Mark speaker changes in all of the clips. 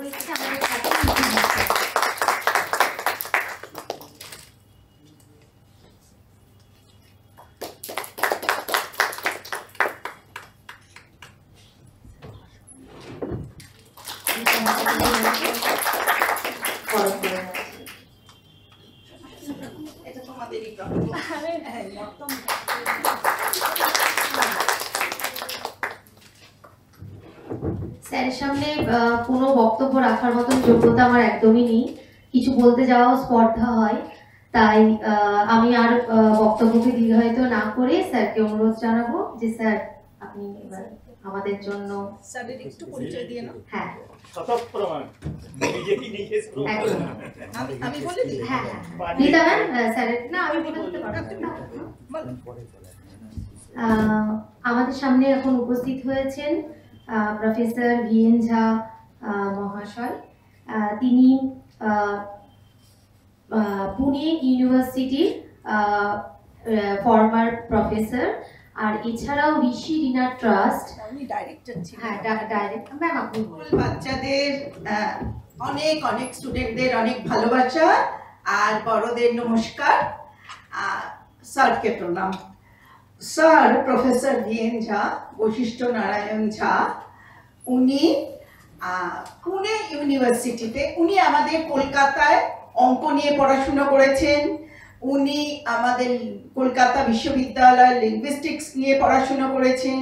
Speaker 1: হয়েছে আমাদের সাথে। স্যারের সামনে কোনো বক্তব্য রাখার মতন যোগ্যতা আমার একদমই নেই, কিছু বলতে যাওয়াও স্পর্ধা হয়, তাই আমি আর বক্তব্যকে দীর্ঘায়িত না করে স্যারকে অনুরোধ জানাবো যে স্যার আপনি এবার আমাদের জন্য
Speaker 2: স্যারের একটু পরিচয় দিয়ে নাও।
Speaker 1: হ্যাঁ
Speaker 2: আমি বলে দিই।
Speaker 1: হ্যাঁ রিতা ম্যাম স্যারের না আমি বলে দিতে পারবো। আমাদের সামনে এখন উপস্থিত হয়েছেন প্রফেসর ভিএন ঝা মহাশয়। তিনি পুনে ইউনিভার্সিটির ফর্মার প্রফেসর, আর এছাড়াও ঋষি রিনা ট্রাস্ট
Speaker 2: উনি ডাইরেক্টর ছিলেন।
Speaker 1: হ্যাঁ ডাইরেক্টর ম্যাম আপনি
Speaker 2: বাচ্চাদের অনেক অনেক স্টুডেন্টদের অনেক ভালোবাসা আর বড়দের নমস্কার। স্যারকে প্রণাম। স্যার প্রফেসর ভিএন ঝা, বশিষ্ঠ নারায়ণ ঝা, উনি পুনে ইউনিভার্সিটিতে, উনি আমাদের কলকাতায় অঙ্ক নিয়ে পড়াশোনা করেছেন, উনি আমাদের কলকাতা বিশ্ববিদ্যালয় লিঙ্গুইস্টিক্স নিয়ে পড়াশোনা করেছেন,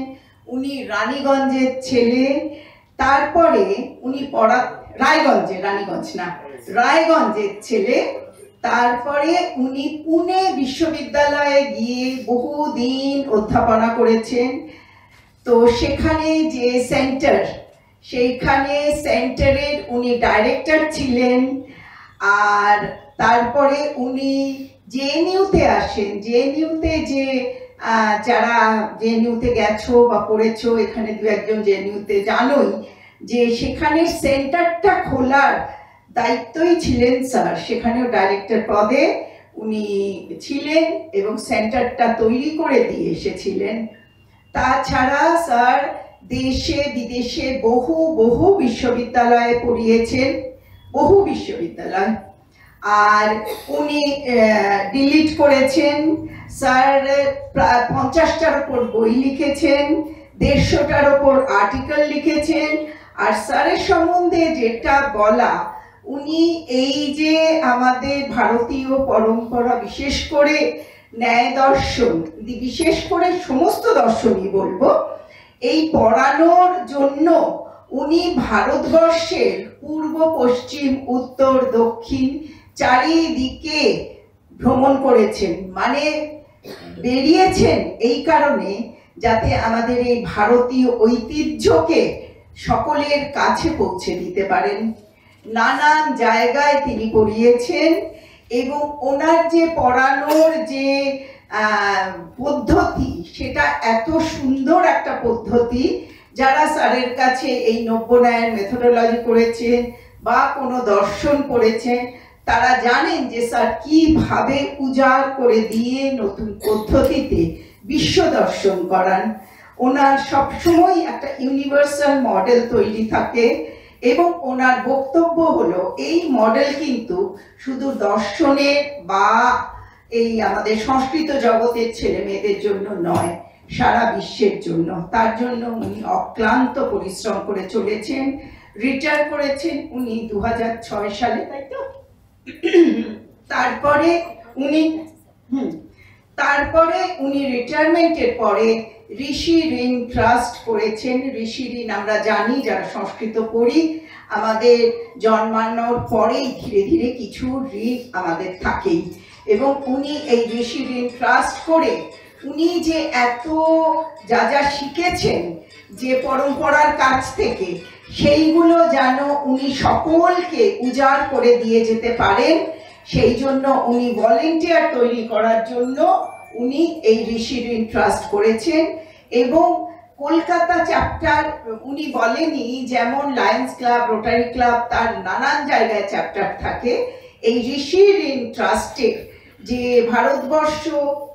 Speaker 2: উনি রানীগঞ্জের ছেলে, তারপরে উনি রায়গঞ্জে, রানীগঞ্জ না রায়গঞ্জের ছেলে, তারপরে উনি পুনে বিশ্ববিদ্যালয়ে গিয়ে বহুদিন অধ্যাপনা করেছেন। তো সেখানে যে সেন্টার, সেইখানে সেন্টারের উনি ডাইরেক্টর ছিলেন। আর তারপরে উনি জেএনইউতে আসেন। জেএনইউতে যে যারা জেএনইউতে গেছো বা পড়েছো, এখানে দু একজন জেএনইউতে জানোই যে সেখানে সেন্টারটা খোলার দায়িত্বই ছিলেন স্যার। সেখানেও ডাইরেক্টর পদে উনি ছিলেন এবং সেন্টারটা তৈরি করে দিয়ে এসেছিলেন। তাছাড়া স্যার দেশে বিদেশে বহু বহু বিশ্ববিদ্যালয়ে পড়িয়েছেন, বহু বিশ্ববিদ্যালয়। আর উনি ডিলিট করেছেন। স্যার প্রায় 50টার উপর বই লিখেছেন, 150টার উপর আর্টিকেল লিখেছেন। আর স্যারের সম্বন্ধে যেটা বলা, উনি এই যে আমাদের ভারতীয় পরম্পরা, বিশেষ করে ন্যায় দর্শন, বিশেষ করে সমস্ত দর্শনই বলবো, এই পড়ানোর জন্য উনি ভারতবর্ষের পূর্ব পশ্চিম উত্তর দক্ষিণ চারিদিকে ভ্রমণ করেছেন। মানে বেরিয়েছেন এই কারণে যাতে আমাদের এই ভারতীয় ঐতিহ্যকে সকলের কাছে পৌঁছে দিতে পারেন। নানান জায়গায় তিনি পড়িয়েছেন এবং ওনার যে পড়ানোর যে পদ্ধতি, সেটা এত সুন্দর একটা পদ্ধতি। যারা স্যারের কাছে এই নব্যনায়ন মেথোডোলজি করেছেন বা কোনো দর্শন পড়েছেন, তারা জানেন যে স্যার কিভাবে উজাড় করে দিয়ে নতুন পদ্ধতিতে বিশ্ব দর্শন করান। ওনার সবসময় একটা ইউনিভার্সাল মডেল তৈরি থাকে এবং ওনার বক্তব্য হলো এই মডেল কিন্তু শুধু দর্শনের বা এই আমাদের সংস্কৃত জগতের ছেলে মেয়েদের জন্য নয়, সারা বিশ্বের জন্য। তার জন্য উনি অক্লান্ত পরিশ্রম করে চলেছেন। রিটায়ার করেছেন উনি 2006 সালে, তাই তো? তারপরে উনি রিটায়ারমেন্টের পরে ঋষি ঋণ ট্রাস্ট করেছেন। ঋষি ঋণ আমরা জানি, যারা সংস্কৃত পড়ি, আমাদের জন্মানোর পরেই ধীরে ধীরে কিছু ঋণ আমাদের থাকেই। এবং উনি এই ঋষি ঋণ ট্রাস্ট করে উনি যে এত যা যা শিখেছেন যে পরম্পরার কাছ থেকে, সেইগুলো যেন উনি সকলকে উজাড় করে দিয়ে যেতে পারেন, সেই জন্য উনি ভলেন্টিয়ার তৈরি করার জন্য উনি এই ঋষি ঋণ ট্রাস্ট করেছেন। এবং কলকাতা চ্যাপ্টার উনি বলেনি, যেমন লায়ন্স ক্লাব, রোটারি ক্লাব, তার নানান জায়গায় চ্যাপ্টার থাকে, এই ঋষি ঋণ ট্রাস্টের যে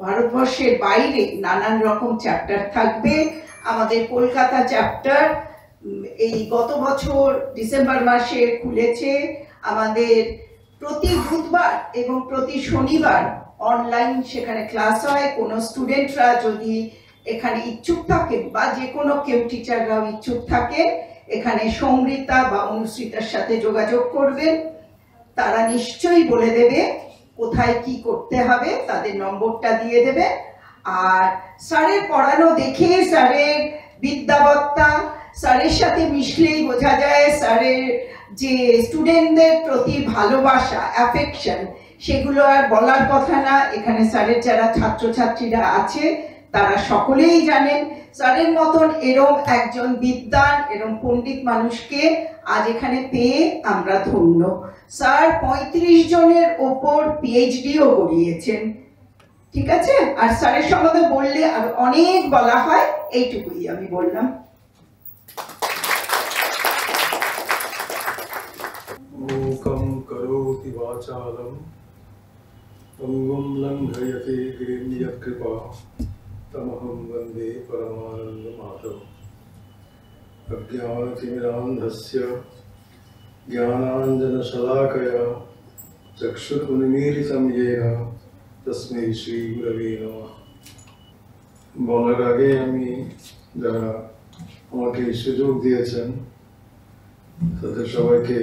Speaker 2: ভারতবর্ষের বাইরে নানান রকম চ্যাপ্টার থাকবে। আমাদের কলকাতা চ্যাপ্টার এই গত বছর ডিসেম্বর মাসে খুলেছে। আমাদের প্রতি বুধবার এবং প্রতি শনিবার অনলাইন সেখানে ক্লাস হয়। কোনো স্টুডেন্টরা যদি এখানে ইচ্ছুক থাকেন বা যে কোনো কেউ টিচাররাও ইচ্ছুক থাকে, এখানে সমৃতা বা অনুশ্রিতার সাথে যোগাযোগ করবেন। তারা নিশ্চয়ই বলে দেবে কোথায় কি করতে হবে, তাদের নম্বরটা দিয়ে দেবে। আর স্যারের পড়ানো দেখে, স্যারের বিদ্যাবত্তা, স্যারের সাথে মিশলেই বোঝা যায় স্যারের যে স্টুডেন্টদের প্রতি ভালোবাসা, অ্যাফেকশন, সেগুলো আর বলার কথা না। এখানে স্যারের যারা ছাত্রছাত্রীরা আছে তারা সকলেই জানেন। স্যারের মতন এরম একজন বিদ্বান, এরম পণ্ডিত মানুষকে আজ এখানে পেয়ে আমরা ধন্য। স্যার 35 জনের ওপর পিএইচডিও করিয়েছেন, ঠিক আছে? আর স্যারের সম্বন্ধে বললে আর অনেক বলা হয়, এইটুকুই আমি বললাম।
Speaker 3: मूकं करोति वाचालं अंगुं लङ्घयते गिरिं यत्कृपा तमहं वन्दे परमानन्दमाधवम्। अज्ञानतिमिरान्धस्य ज्ञानाञ्जनशलाकया चक्षुरुन्मीलितं येन तस्मै श्रीगुरवे नमः। বলার আগে আমি যারা আমাকে এই সুযোগ দিয়েছেন তাদের সবাইকে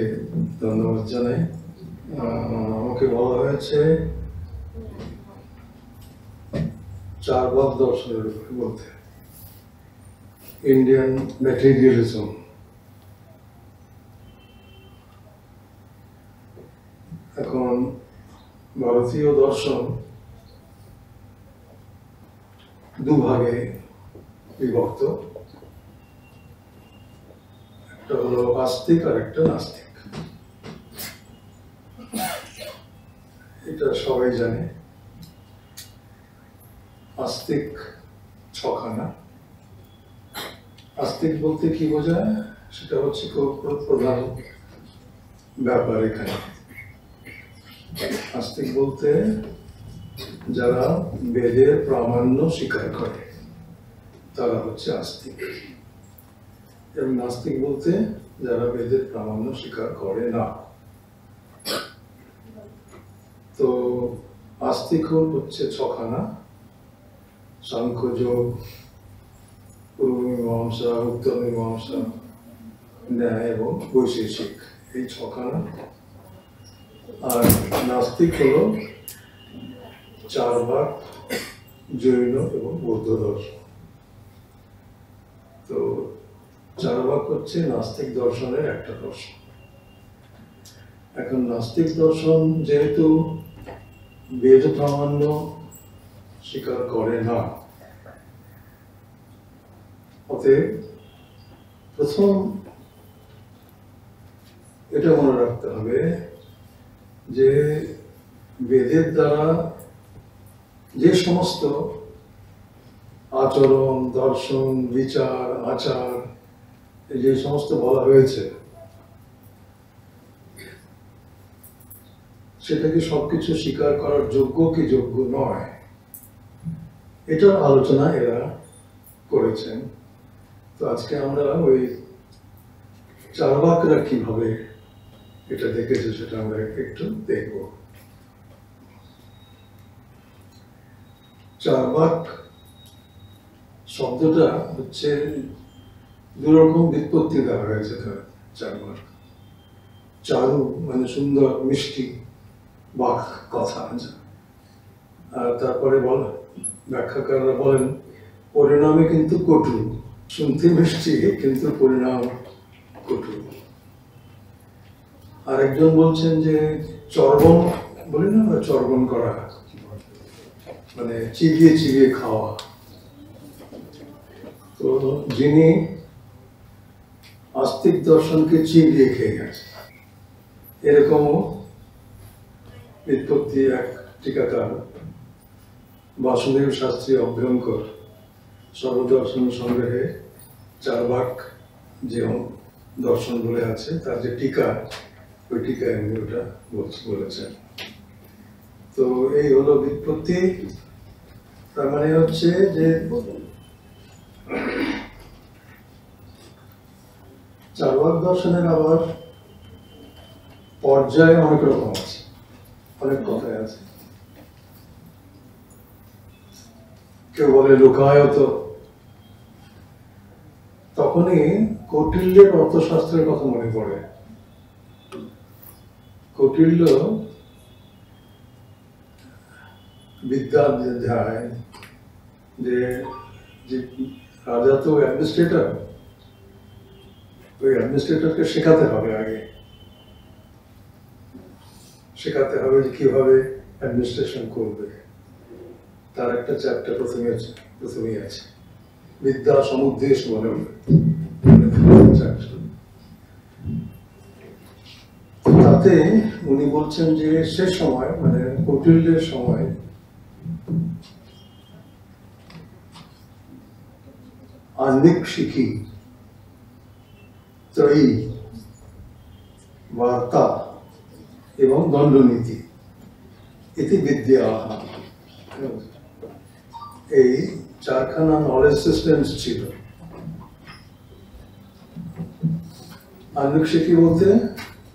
Speaker 3: ধন্যবাদ জানাই। আমাকে বলা হয়েছে চার ভাগ দর্শনের উপরে বলতে, ইন্ডিয়ান ম্যাটেরিয়ালিজম। এখন ভারতীয় দর্শন দুভাগে বিভক্ত, একটা হলো আস্তিক আর একটা নাস্তিক। এটা সবাই জানে। আস্তিক ছখানা। আস্তিক বলতে কি বোঝায় সেটা হচ্ছে খুব প্রধান ব্যাপার এখানে। আস্তিক বলতে যারা বেদের প্রামাণ্য স্বীকার করে তারা হচ্ছে আস্তিক, এবং নাস্তিক বলতে যারা বেদের প্রামাণ্য স্বীকার করে না। তো আস্তিক হচ্ছে ছখানা: সাংখ্যযোগ, পূর্ব মীমাংসা, উত্তর মীমাংসা, ন্যায় এবং বৈশেষিক, এই ছখানা। আর নাস্তিক হলো চার ভাগ: জৈন এবং বৌদ্ধ দর্শন। তো চার ভাগ হচ্ছে নাস্তিক দর্শনের একটা দর্শন। এখন নাস্তিক দর্শন যেহেতু বেদ প্রামাণ্য স্বীকার করে না, অতএব প্রথম এটা মনে রাখতে হবে যে বেদের দ্বারা যে সমস্ত আচরণ, দর্শন, বিচার, আচার, যে সমস্ত বলা হয়েছে, সেটা কি সবকিছু স্বীকার করার যোগ্য কি যোগ্য নয়, এটার আলোচনা এরা করেছেন। তো আজকে আমরা ওই চার্বাকরা কিভাবে এটা দেখেছে সেটা আমরা একটু দেখব। চার্বাক শব্দটা হচ্ছে দুরকম ব্যুৎপত্তি দেওয়া হয়েছে। চার্বাক, চারু মানে সুন্দর, মিষ্টি, বাক কথা। আর তারপরে ব্যাখ্যাকাররা বলেন পরিণামে কিন্তু কটু, শুনতে মিষ্টি কিন্তু পরিণাম কটু। আর একজন বলছেন যে চর্বণ, বলি না আমরা, চর্বণ করা মানে চিবিয়ে চিবিয়ে খাওয়া। তো যিনি আস্তিক দর্শনকে চিবিয়ে খেয়ে গেছে, এরকমও ব্যুৎপত্তি এক টিকাকার বাসুদেব শাস্ত্রী অভ্যঙ্কর সর্বদর্শন সংগ্রহে চার্বাক যে দর্শন বলে আছে, তার যে টিকা, ওই টিকায় উনি ওটা বলেছেন। তো এই হলো ব্যুৎপত্তি। তার মানে হচ্ছে যে চার্বাক দর্শনের আবার পর্যায়ে অনেক রকম আছে, অনেক কথাই আছে। কেউ বলে লোকায়ত। তখনই কৌটিল্যের অর্থশাস্ত্রের কথা মনে পড়ে। কৌটিল্য বিদ্যার অধ্যায়, যে রাজা তো অ্যাডমিনিস্ট্রেটর, ওই অ্যাডমিনিস্ট্রেটরকে শেখাতে হবে আগে, শেখাতে হবে যে কিভাবে অ্যাডমিনিস্ট্রেশন করবে। তার একটা চ্যাপ্টার প্রথমেই আছে, বিদ্যা সমুদ্দেশ বলে। তাতে উনি বলছেন যে সে সময়, মানে কৌটিল্যের সময়, আহ্নিক শিখি ত্রয়ী, বার্তা এবং দণ্ডনীতি ইতি বিদ্যা, এই চারখানা নলেজ সিস্টেমস ছিল। আহ্নিক শিখি বলতে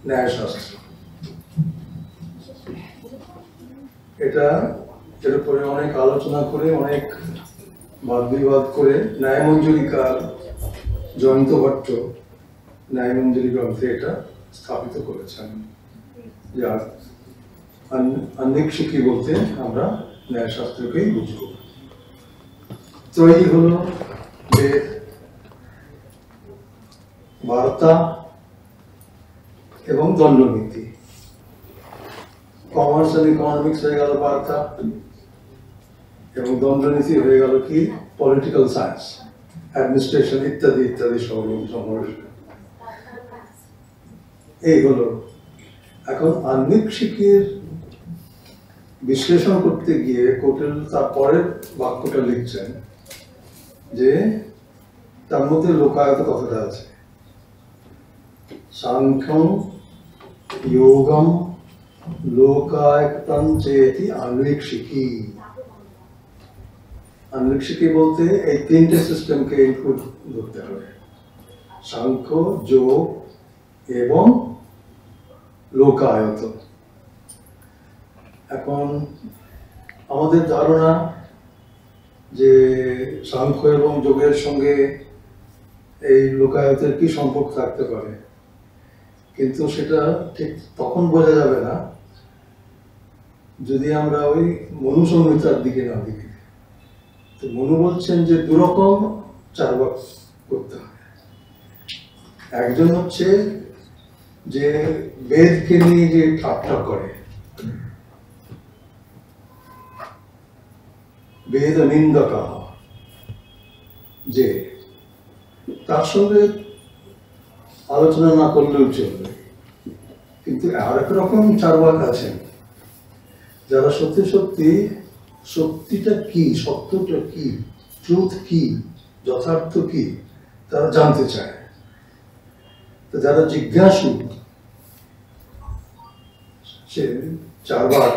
Speaker 3: ন্যায়শাস্ত্র, এর উপরে অনেক আলোচনা করে, অনেক বাদ বিবাদ করে ন্যায়মঞ্জুরিকার জয়ন্ত ভট্ট ন্যায়মঞ্জুরি গ্রন্থে এটা স্থাপিত করেছেন। যে আহ্নিক শিখি বলতে আমরা ন্যায়শাস্ত্রকেই বুঝব। ত্রয়ী হলো বেদ, বার্তা এবং দণ্ডনীতি। কমার্স এন্ড ইকোনমিক্স হয়ে গেল বার্তা, এবং দণ্ডনীতি হয়ে গেল কি পলিটিক্যাল সায়েন্স, অ্যাডমিনিস্ট্রেশন ইত্যাদি ইত্যাদি সমাবেশ। এই হলো। এখন আহ্নিক শিখির বিশ্লেষণ করতে গিয়ে কৌটিল্য তার পরের বাক্যটা লিখছেন যে তার মধ্যে লোকায়ত কথাটা আছে। সাংখ্যং যোগম লোকায়তং চেতি আহ্নিক শিখি। আহ্নিক শিখি বলতে এই তিনটে সিস্টেমকে ইনক্লুড করতে হবে, সাংখ্য, যোগ এবং লোকায়ত। এখন আমাদের ধারণা যে সাংখ্য এবং যোগের সঙ্গে এই লোকায়তের কি সম্পর্ক থাকতে পারে, কিন্তু সেটা ঠিক তখন বোঝা যাবে না যদি আমরা ওই মনু সংহিতার দিকে না দেখি। তো মনু বলছেন যে দুরকম চার্বাক করতে হবে। একজন হচ্ছে যে বেদকে নিয়ে যে ঠাট্টা করে, বেদ নিন্দকা, যে তার সঙ্গে আলোচনা না করলেও চলবে। কিন্তু আরেক রকম চার্বাক আছেন যারা সত্যি সত্যি সত্যিটা কি, সত্যটা কি, ট্রুথ কি, যথার্থ কি তারা জানতে চায়। তো যারা জিজ্ঞাসু, সে চার্বাক,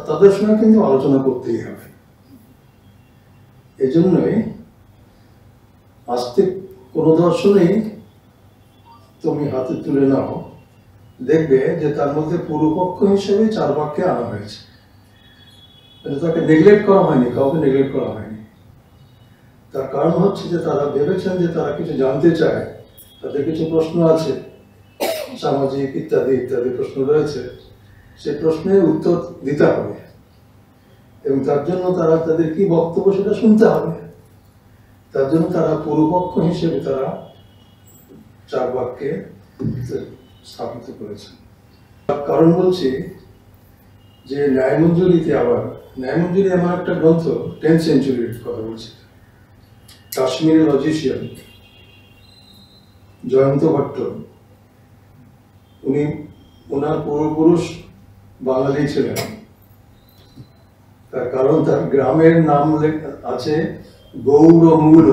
Speaker 3: তাদের সঙ্গে কিন্তু আলোচনা করতেই হবে। এই জন্যই আস্তিক কোন দর্শনেই তুমি হাতে তুলে নাও, দেখবে যে তার মধ্যে পূর্বপক্ষ হিসেবে চার্বাককে আনা হয়েছে। তাকে নেগলেক্ট করা হয়নি, কাউকে নেগলেক্ট করা হয়নি। তার কারণ হচ্ছে যে তারা ভেবেছেন যে তারা কিছু জানতে চায়, তাদের কিছু প্রশ্ন আছে, সামাজিক ইত্যাদি ইত্যাদি প্রশ্ন রয়েছে, সেই প্রশ্নের উত্তর দিতে হবে এবং তার জন্য তারা তাদের কি বক্তব্য সেটা শুনতে হবে। তার জন্য তারা পূর্বপক্ষ হিসেবে তারা চার্বাককে স্থাপিত করেছেন। কারণ বলছি যে ন্যায়মঞ্জুরিতে, আবার ন্যায়মঞ্জুরি এমন একটা গ্রন্থ 10th সেঞ্চুরির কথা বলছি। কাশ্মীরের লজিশিয়ান জয়ন্ত ভট্ট, উনি ওনার পূর্বপুরুষ বাঙালি ছিলেন। তার কারণ তার গ্রামের নাম আছে গৌরমূল।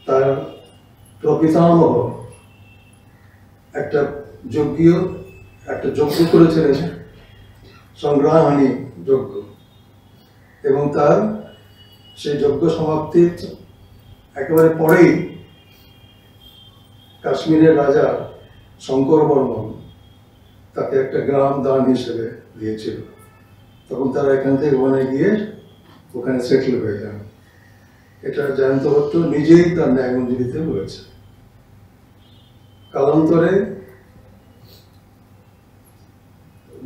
Speaker 3: তার প্রপিতামহ একটা যজ্ঞ করেছিলেন, সংগ্রাহানি যজ্ঞ, এবং তার সেই যজ্ঞ সমাপ্তির একেবারে পরেই কাশ্মীরের রাজা শঙ্কর বর্মন তাকে একটা গ্রাম দান হিসেবে দিয়েছিল। তখন তারা এখান থেকে ওখানে গিয়ে ওখানে সেটেল হয়ে যান। এটা জয়ন্ত ভট্ট নিজেই তার ন্যায়মঞ্জুরিতে বলেছে। কালান্তরে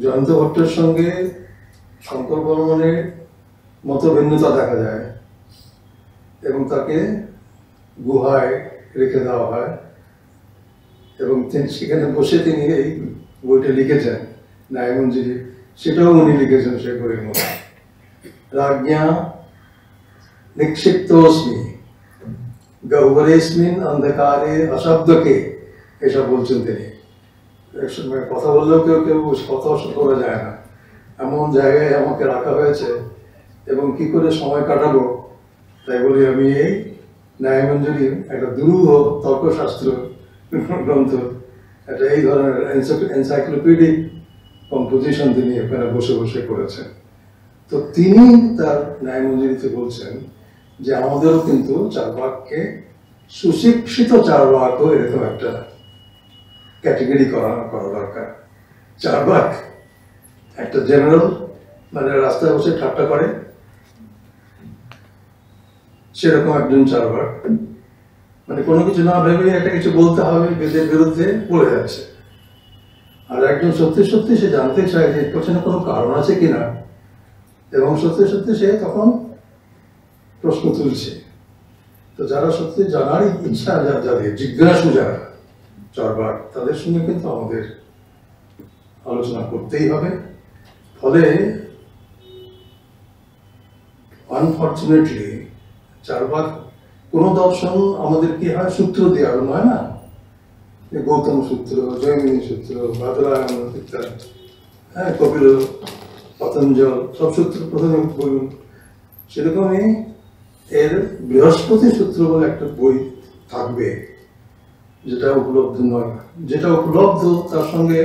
Speaker 3: জয়ন্ত ভট্টের সঙ্গে শঙ্কর বর্মনের মতভিন্নতা দেখা যায় এবং তাকে গুহায় রেখে দেওয়া হয় এবং সেখানে বসে তিনি এই বইটা লিখেছেন ন্যায়মঞ্জুরি। সেটাও উনি লিখেছেন সেই বইয়ের মধ্যে। রাজ্ঞা নিক্ষিপ্তোস্মি গহ্বরেস্মিন অন্ধকারে অশব্দকে, এসব বলছেন তিনি। একসময় কথা বললেও কেউ কেউ কথা করা যায় না, এমন জায়গায় আমাকে রাখা হয়েছে এবং কি করে সময় কাটাবো তাই বলি আমি এই ন্যায়মঞ্জুরি একটা দুরূহ তর্কশাস্ত্র গ্রন্থ, একটা এই ধরনের এনসাইক্লোপিডিক কম্পোজিশন তিনি ওখানে বসে বসে করেছেন। তো তিনি তার ন্যায়মঞ্জুরিতে বলছেন যে আমাদেরও কিন্তু চারবাককে সুশিক্ষিত চারবাক এরকম একটা ক্যাটেগরি করা দরকার। চারবাক একটা জেনারেল, মানে রাস্তায় বসে ঠাট্টা করে সেরকম একজন চারবাক, মানে কোনো কিছু না ভেবে একটা কিছু বলতে হবে, বেদের বিরুদ্ধে বলে যাচ্ছে। আর একজন সত্যি সত্যি সে জানতে চায় যে পেছনে কোনো কারণ আছে কিনা, এবং সত্যি সত্যি সে তখন প্রশ্ন তুলছে। তো যারা সত্যি জানার ইচ্ছা, যাদের জিজ্ঞাসু যারা চারবাক, তাদের সঙ্গে কিন্তু আমাদের আলোচনা করতেই হবে। ফলে আনফর্চুনেটলি চারবাক কোনো দর্শন আমাদের কি হয়, সূত্র দেওয়ার নয় না, গৌতম সূত্র, জৈমিনী সূত্র, বাদরায়ণ ইত্যাদি, হ্যাঁ, কপিল, পতঞ্জল, সব সূত্র প্রথমে বলুন। সেরকমই এর বৃহস্পতি সূত্র বলে একটা বই থাকবে যেটা উপলব্ধ নয়, যেটা উপলব্ধ তার সঙ্গে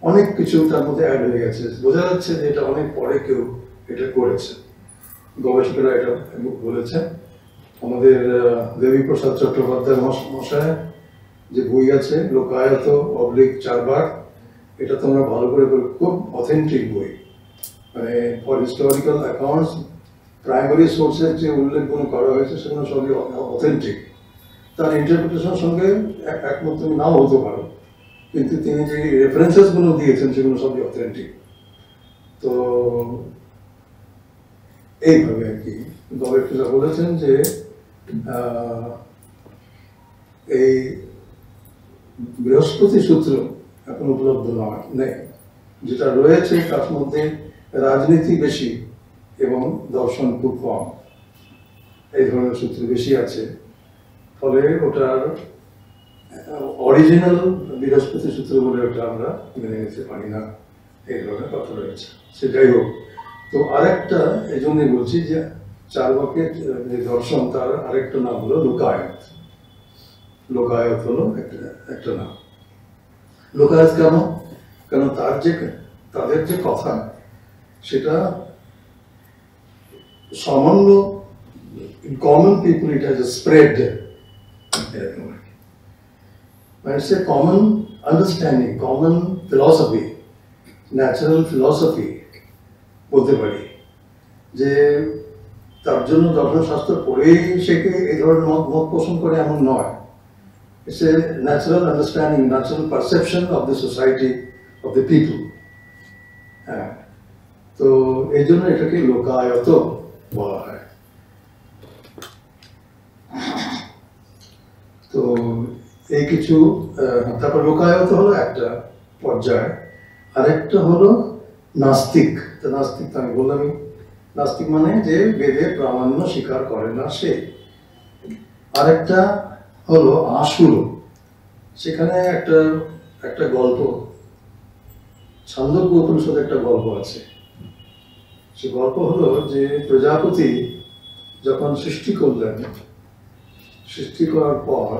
Speaker 3: অনেক কিছু তার মধ্যে অ্যাড হয়ে গেছে। বোঝা যাচ্ছে যে এটা অনেক পরে কেউ এটা করেছে, গবেষকেরা এটা বলেছে। আমাদের দেবীপ্রসাদ চট্টোপাধ্যায় মশায় যে বই আছে লোকায়ত অবলিক চারবাক, এটা তোমরা ভালো করে খুব অথেন্টিক বই, মানে ফর হিস্টোরিক্যাল অ্যাকাউন্টস প্রাইমারি সোর্সের যে উল্লেখগুলো করা হয়েছে সেগুলো সবই অথেন্টিক। তার ইন্টারপ্রিটেশনের সঙ্গে একমত তুমি নাও হতে পারো, কিন্তু তিনি যে রেফারেন্সেসগুলো দিয়েছেন সেগুলো সবই অথেন্টিক। তো এইভাবে আর কি গবেষকরা বলেছেন যে এই বৃহস্পতি সূত্র এখন উপলব্ধ নেই, যেটা রয়েছে তার মধ্যে রাজনীতি বেশি এবং দর্শন খুব কম, এই ধরনের সূত্র বেশি আছে। ফলে ওটার অরিজিনাল বৃহস্পতি সূত্র বলে ওটা আমরা মেনে নিতে পারি না, এই ধরনের কথা রয়েছে। সেটাই হোক। তো আরেকটা এই জন্যই বলছি যে চারবাকের যে দর্শন তার আরেকটা নাম হলো লোকায়ত। লোকায়ত হলো একটা নাম। লোকায়ত কেন? কারণ তাদের যে কথা সেটা সামান্য common people it has spread, মানে সে common understanding, common philosophy, natural philosophy বলতে পারি, যে তার জন্য দর্শনশাস্ত্র পড়েই সে এই ধরনের মত পোষণ করে এমন নয়। It's a natural understanding, natural perception of the society, of the people. হ্যাঁ, তো এই জন্য এটাকে লোকায়ত বলা হয়। তো এই কিছু তারপর লোকায়ত হলো একটা পর্যায়, আরেকটা হলো নাস্তিক। তো নাস্তিক তো আমি বললামই, নাস্তিক মানে যে বেদের প্রামাণ্য স্বীকার করে না সে। আরেকটা হলো আসুর। সেখানে একটা গল্প, ছান্দোগ্য উপনিষদে একটা গল্প আছে। সে গল্প হলো যে প্রজাপতি যখন সৃষ্টি করলেন, সৃষ্টি করার পর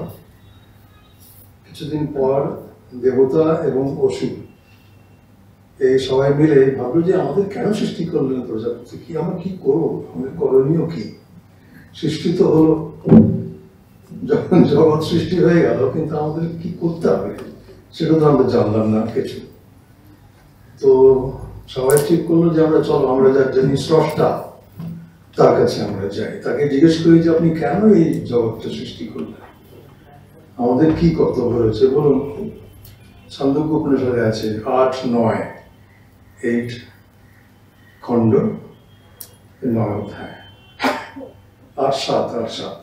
Speaker 3: কিছুদিন পর দেবতা এবং অসুর এই সবাই মিলে ভাবলো যে আমাদের কেন সৃষ্টি করলেন প্রজাপতি, কি আমরা কি করবো, আমাদের করণীয় কি? সৃষ্টি তো হলো, যখন জগৎ সৃষ্টি হয়ে গেল, কিন্তু আমাদের কি করতে হবে সেটা তো আমরা জানলাম না কিছু। তো সবাই ঠিক করলো যে আমরা চলো, আমরা যার জন্য স্রষ্টা তার কাছে আমরা যাই, তাকে জিজ্ঞেস করি যে আপনি কেন এই জগৎটা সৃষ্টি করলেন, আমাদের কি কর্তব্য রয়েছে বলুন। ছান্দোক্য উপনিষদে আছে 8 খণ্ড 9 অধ্যায়, 8-7।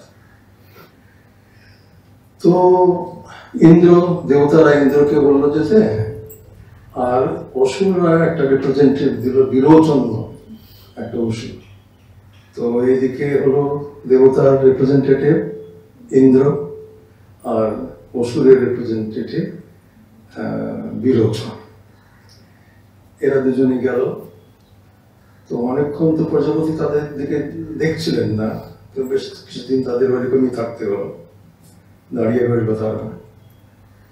Speaker 3: তো ইন্দ্র, দেবতারা ইন্দ্রকে বললো যেতে, আর অসুররা একটা রিপ্রেজেন্টেটিভ দিল, বিরোচন একটা অসুর। তো এইদিকে হলো দেবতার রিপ্রেজেন্টেটিভ ইন্দ্র, আর অসুরের রিপ্রেজেন্টেটিভ বিরোচন। এরা দুজনে গেল। তো অনেকক্ষণ তো প্রজাপতি তাদের দিকে দেখছিলেন না, তো বেশ কিছুদিন তাদের ওইরকমই থাকতে হলো, দাঁড়িয়ে রইল তারা।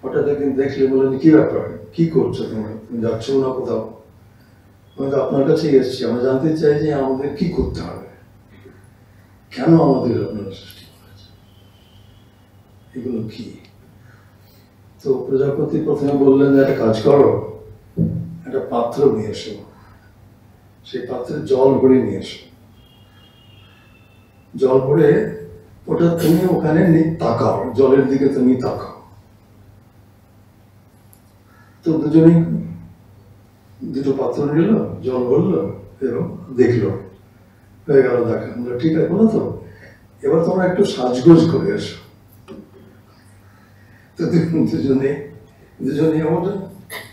Speaker 3: হঠাৎ একদিন দেখলে বললেন, কি ব্যাপার, কি করছো তোমরা, তুমি যাচ্ছ না কোথাও? আমি তো আপনার কাছেই এসেছি, আমরা জানতে চাই যে আমাদের কি করতে হবে, কেন আমাদের আপনারা সৃষ্টি করেছেন, এগুলো কি? তো প্রজাপতি প্রথমে বললেন যে একটা কাজ করো, একটা পাত্র নিয়ে এসো, সেই পাত্রে জল ভরে নিয়ে এসো, জল ভরে ওটা তুমি ওখানে তাকাও, জলের দিকে তুমি তাকাও। তো দুজনেই দুটো পাত্র নিল, জল ভরলো এবং দেখলো, হয়ে গেল দেখা। ঠিক আছে বলো তো, এবার তোমরা একটু সাজগোজ করে এসো। তো দুজনে আমাদের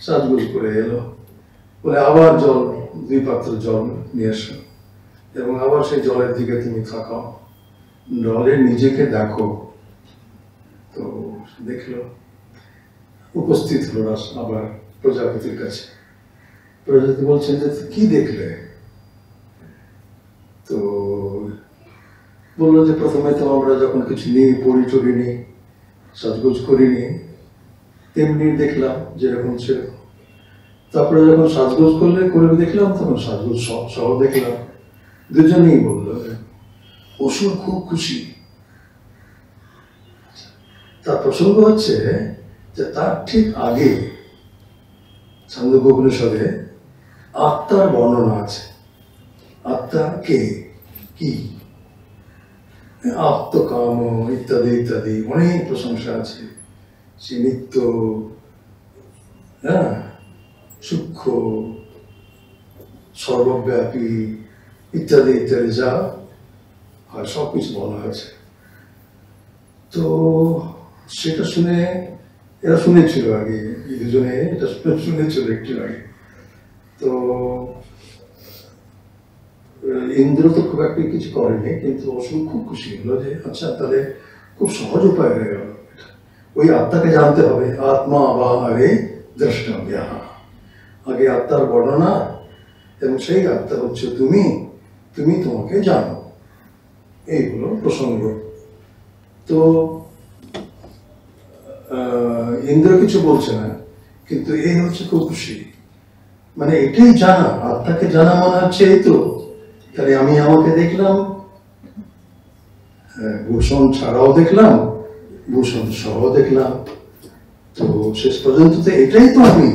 Speaker 3: সাজগোজ করে এলো, বলে আবার জল, 2 পাত্র জল নিয়ে এসো এবং আবার সেই জলের দিকে তুমি তাকাও, জলে নিজেকে দেখো। তো দেখলো, উপস্থিত হলো আবার প্রজাপতির কাছে। প্রজাপতি বলছেন যে কি দেখলে? তো বললো যে প্রথমে তো আমরা যখন কিছু নিই, পড়ি টড়ি নিই, সাজগোজ করিনি, তেমনি দেখলাম যেরকম ছিল। তারপরে যখন সাজগোজ করে দেখলাম, তখন সাজগোজ সহ দেখলাম। দুজনেই বললো, অসুর খুব খুশি। তার প্রসঙ্গ হচ্ছে যে তার ঠিক আগে ছান্দোক্য উপনিষদে আত্মার বর্ণনা আছে। আত্মা কে, কি, আত্মকাম ইত্যাদি ইত্যাদি অনেক প্রশংসা আছে। সে নিত্য, হ্যাঁ, সূক্ষ্ম, সর্বব্যাপী ইত্যাদি ইত্যাদি যা হয় সবকিছু বলা হয়েছে। তো সেটা শুনে এরা শুনেছিল আগে, দুজনে এটা শুনেছিল একটু আগে। তো ইন্দ্র তো খুব একটা কিছু করেনি, কিন্তু অসুর খুব খুশি হলো যে আচ্ছা তাহলে খুব সহজ উপায় হয়ে গেল। ওই আত্মাকে জানতে হবে, আত্মা বা আগে দ্রষ্টব্যা, আগে আত্মার বর্ণনা, এবং সেই আত্মা হচ্ছে তুমি, তুমি তোমাকে জানো, এই হলো প্রসঙ্গ। তো ইন্দ্র কিছু বলছে না, কিন্তু এই হচ্ছে খুব খুশি, মানে এটাই জানা, আত্মাকে জানা মানে হচ্ছে এই তো, তাহলে আমি আমাকে দেখলাম, ভূষণ ছাড়াও দেখলাম, ভূষণ সহ দেখলাম, তো শেষ পর্যন্ত তো এটাই তো আমি,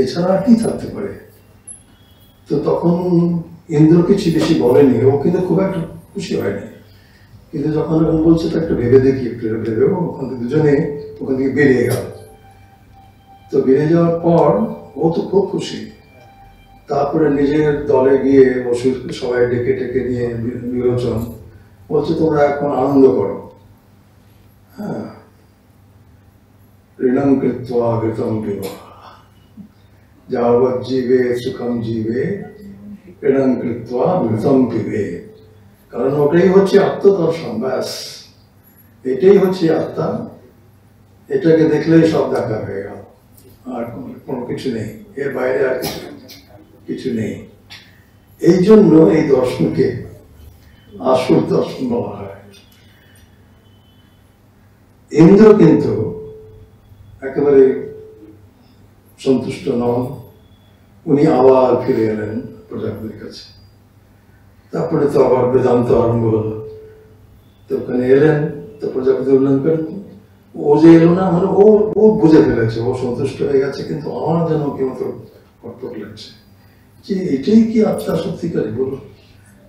Speaker 3: এছাড়া আর কি থাকতে পারে। তো তখন ইন্দ্র কিছু বেশি বলেনি, ও কিন্তু খুব একটা খুশি হয়নি। কিন্তু যখন বলছে তো একটু ভেবে দেখি, একটু ভেবে, ওখান থেকে দুজনে ওখান থেকে বেরিয়ে গেল। তো বেরিয়ে যাওয়ার পর ও তো খুব খুশি। তারপরে নিজের দলে গিয়ে অসুর সবাই ডেকে ডেকে নিয়ে বিরোচন বলছে, তোমরা এখন আনন্দ করো, হ্যাঁ, ঋণং কৃত্বা ঘৃতং বিবাহ যাবৎ জীবে সুখম জীবে ঋণং কৃত্বা ঘৃতং পিবে। কারণ ওটাই হচ্ছে আত্মদর্শন, ব্যাস, এটাই হচ্ছে আত্মা। এটাকে দেখলেই সব দেখা হয়ে গেল, আর কোনো কিছু নেই, এর বাইরে আর কিছু নেই। এই জন্য এই দর্শনকে আসল দর্শন বলা হয়। ইন্দ্র কিন্তু একেবারে সন্তুষ্ট নন, উনি আবার ফিরে এলেন প্রজাপতির কাছে। তারপরে তো আবার বেদান্ত আরম্ভ হলো। তো ওখানে এলেন, তো প্রজাপতি বললেন করে ও যে এলো না, মানে ও ও বুঝে ফেলেছে, ও সন্তুষ্ট হয়ে গেছে, কিন্তু আমার যেন কেমন কটকট লাগছে যে এটাই কি আত্মা সত্যিকারী বলুন।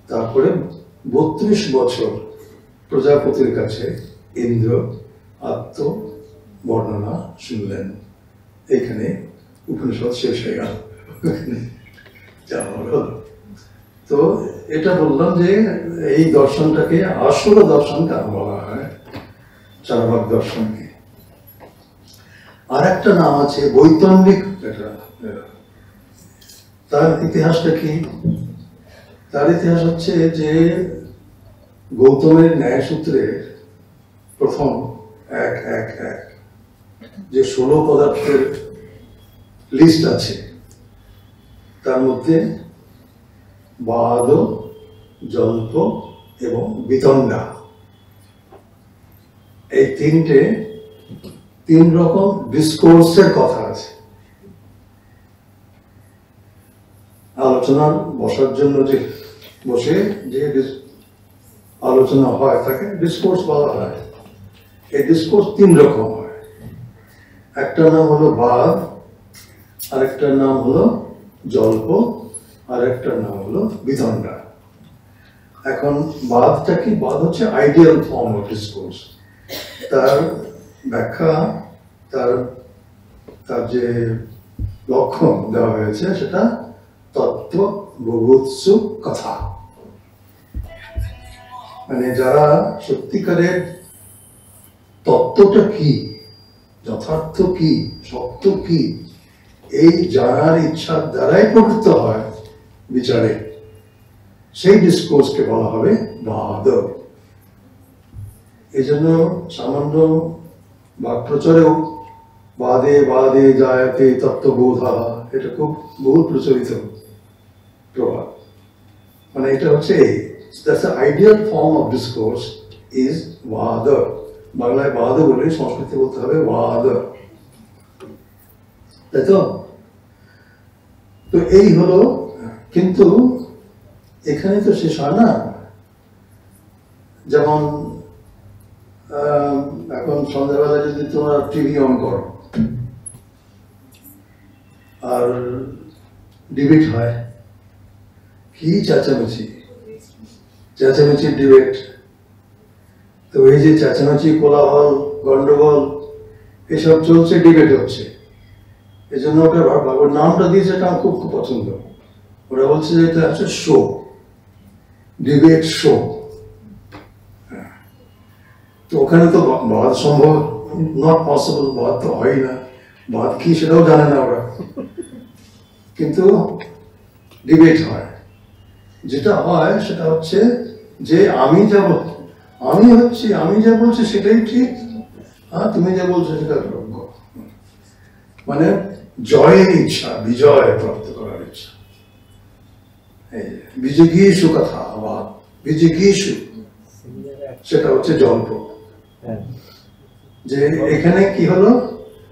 Speaker 3: তারপরে 32 বছর প্রজাপতির কাছে ইন্দ্র আত্ম বর্ণনা শুনলেন। এখানে উপনিষদ শেষ হয়ে গেল, যাওয়া হলো। তো এটা বললাম যে এই দর্শনটাকে আসল দর্শন কেন বলা হয়, চারবাক দর্শনকে। আর একটা নাম আছে বৈতন্নিক। তার ইতিহাসটা কি? তার ইতিহাস হচ্ছে যে গৌতমের ন্যায় সূত্রের প্রথম এক এক এক যে 16 পদার্থের লিস্ট আছে, তার মধ্যে বাদ, জল্প এবং বিতণ্ডা, এই তিন রকম ডিসকোর্সের কথা আছে। আলোচনার বসার জন্য যে বসে যে আলোচনা হয় তাকে ডিসকোর্স বলা হয়। এই ডিসকোর্স 3 রকম হয়। একটা নাম হলো বাদ, আরেকটার নাম হলো জল্প, আর একটা নাম হলো বিতণ্ডা। এখন বাদটা কি? বাদ হচ্ছে আইডিয়াল ফর্ম অফ ডিসকোর্স। তার ব্যাখ্যা, তার যে লক্ষণ দেওয়া হয়েছে সেটা তত্ত্ব বুভুৎসু কথা। মানে যারা সত্যিকারের তত্ত্বটা কি, যথার্থ কি, সত্য কি, এই জানার ইচ্ছার দ্বারাই প্রকৃত হয় বিচারে, সেই ডিসকোর্সকে বলা হবে বাদ। এই জন্য সামান্য বাক্যপ্রচারেও বাদে বাদে জায়তে তত্ত্ববোধা, এটা খুব বহু প্রচলিত প্রভাব। মানে এটা হচ্ছে that's the ideal form of discourse is বাদ। বাংলায় বাদ বলে, সংস্কৃতে বলতে হবে বাদ, তাই তো? তো এই হলো, কিন্তু এখানে তো শেষ হয় না। যেমন এখন সন্ধ্যাবেলা যদি তোমরা টিভি অন করো আর ডিবেট হয়, কি চেঁচামেচি ডিবেট। তো এই যে চেঁচামেচি, কোলাহল, গন্ডগোল এসব চলছে, ডিবেট হচ্ছে। এই জন্য ওর নামটা দিয়েছে, এটা আমার খুব খুব পছন্দ। ওরা বলছে যে এটা হচ্ছে শো, ডিবেট শো। তো ওখানে তো বাদ সম্ভব নট পসিবল, বাদ তো হয় না, বাদ কি সেটাও জানে না ওরা, কিন্তু ডিবেট হয়। যেটা হয় সেটা হচ্ছে যে আমি যা বলছি সেটাই ঠিক, হ্যাঁ তুমি যা বলছো সেটা যোগ্য। মানে জয়ের ইচ্ছা, বিজয় প্রাপ্ত করার ইচ্ছা। বিজিগীষু কথা, আবার বিজিগীষু সেটা হচ্ছে জল্প। যে এখানে কি হলো,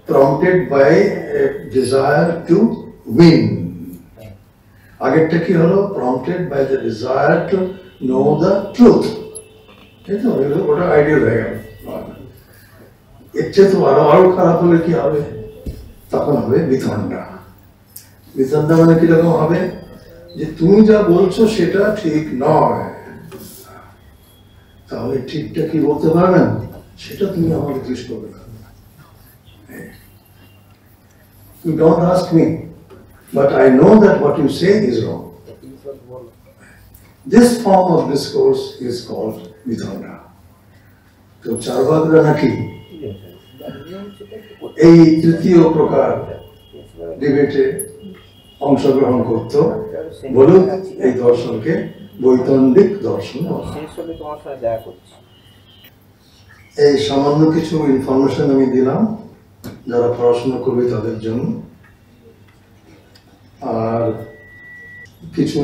Speaker 3: prompted by desire to win. আগেরটা কি হলো, prompted by the desire to know the truth. তাই তো? ওটা আইডিয়াল হয়ে গেল। এর চেয়ে তো আরো খারাপ হলে কি হবে? তখন হবে বিতণ্ডা। বিতণ্ডা মানে কিরকম হবে, যে তুমি যা বলছো সেটা ঠিক নয়, তাহলে ঠিকটা কি বলতে পারবেন, সেটা তুমি আমাকে জিজ্ঞেস করবে। You don't ask me, but I know that what you say is wrong. This form of discourse is called vitanda. তো চারবাকরা নাকি এই তৃতীয় প্রকার ডিবেটে অংশগ্রহণ করত, বলুন এই দর্শনকে বৈতন্নিক দর্শন বলা হয়। এই সামান্য কিছু ইনফরমেশন আমি দিলাম যারা পড়াশোনা করবে তাদের জন্য। আর কিছু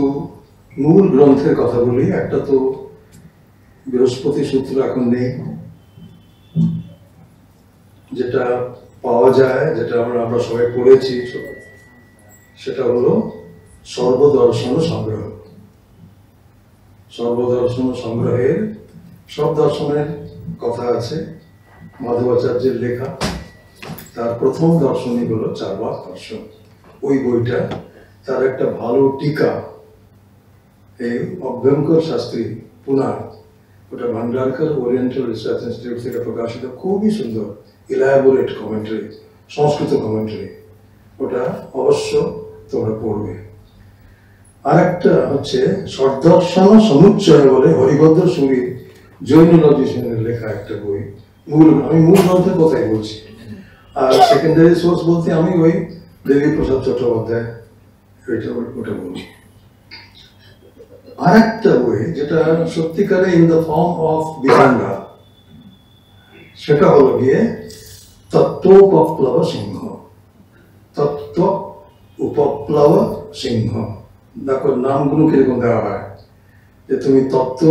Speaker 3: মূল গ্রন্থের কথা বলি। একটা তো বৃহস্পতি সূত্র এখন নেই, যেটা পাওয়া যায়, যেটা আমরা সবাই পড়েছি, সেটা হলো সর্বদর্শন সংগ্রহ। সর্বদর্শন সংগ্রহের সব দর্শনের কথা আছে মাধবাচার্যের লেখা, তার প্রথম দর্শনই হলো চার্বাক দর্শন। ওই বইটা তার একটা ভালো টিকা এই অভ্যঙ্কর শাস্ত্রী পুনার, ওটা ভান্ডারকর ওরিয়েন্টাল রিসার্চ ইনস্টিটিউট থেকে প্রকাশিত, খুবই সুন্দর ইলাবোরেট কমেন্টারি, সংস্কৃত কমেন্টারি, ওটা অবশ্য তোমরা পড়বে। আর একটা হচ্ছে সদর্শন সমুচ্চয় বলে হরিভদ্র সুরীর জৈনলজিশনের লেখা একটা বই। আমি মূল গ্রন্থের কথাই বলছি, আর সেকেন্ডারি সোর্স বলতে আমি ওই দেবী প্রসাদ চট্টোপাধ্যায় ওটা বলছি। আর একটা বই যেটা সত্যিকারে ইন দ্য ফর্ম অফ বিভাঙ্গা, সেটা হলো গিয়ে তত্ত্বোপপ্লব সিংহ। তত্ত্ব উপপ্লব সিংহ, দেখো নামগুলো কিরকম দেওয়া হয়, যে তুমি তত্ত্ব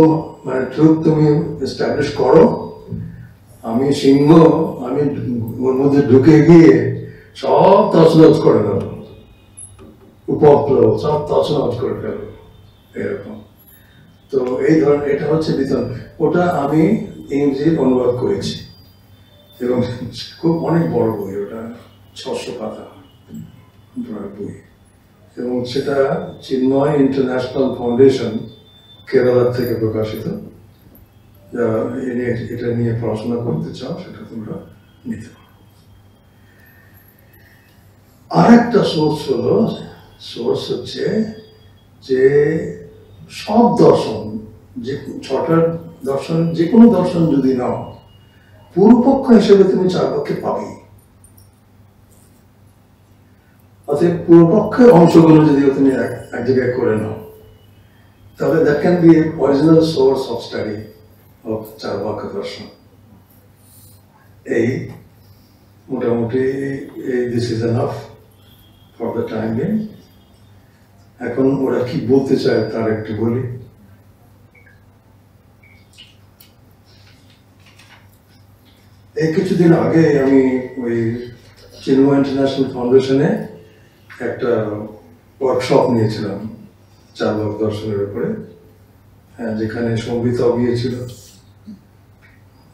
Speaker 3: মানে ট্রুথ তুমি এস্টাবলিশ করো, আমি সিংহ, আমি ওর মধ্যে ঢুকে গিয়ে সব তছনছ করে দেবো, উপপ্লব সব তছনছ করে ফেলবো, এরকম। তো এই ধরনের, এটা হচ্ছে বিতরণ। ওটা আমি ইংরেজি অনুবাদ করেছি এবং খুব অনেক বড় বই, ওটা 600 পাতা বই, এবং সেটা চিন্ময় ইন্টারন্যাশনাল ফাউন্ডেশন কেরালা থেকে প্রকাশিত। যারা এটা নিয়ে পড়াশোনা করতে চাও সেটা তোমরা নিতে পারো। আর একটা সোর্স হচ্ছে যে সব দর্শন, যে 6টা দর্শন, যে কোনো দর্শন যদি নাও, পূর্বপক্ষ হিসেবে তুমি চার্বাককে পাবেই। অতএব পূর্বপক্ষের অংশগুলো যদি তুমি এক জায়গায় করে নাও, তাহলে that can be original source of study of Charvaka দর্শন। এই মোটামুটি this is enough for the time being. এখন ওরা কি বলতে চায় তার একটু বলি। এই কিছুদিন আগে আমি ওই চিন্ময় ইন্টারন্যাশনাল ফাউন্ডেশনে একটা ওয়ার্কশপ নিয়েছিলাম চার্বাক দর্শনের উপরে, যেখানে সম্বিতা গিয়েছিল।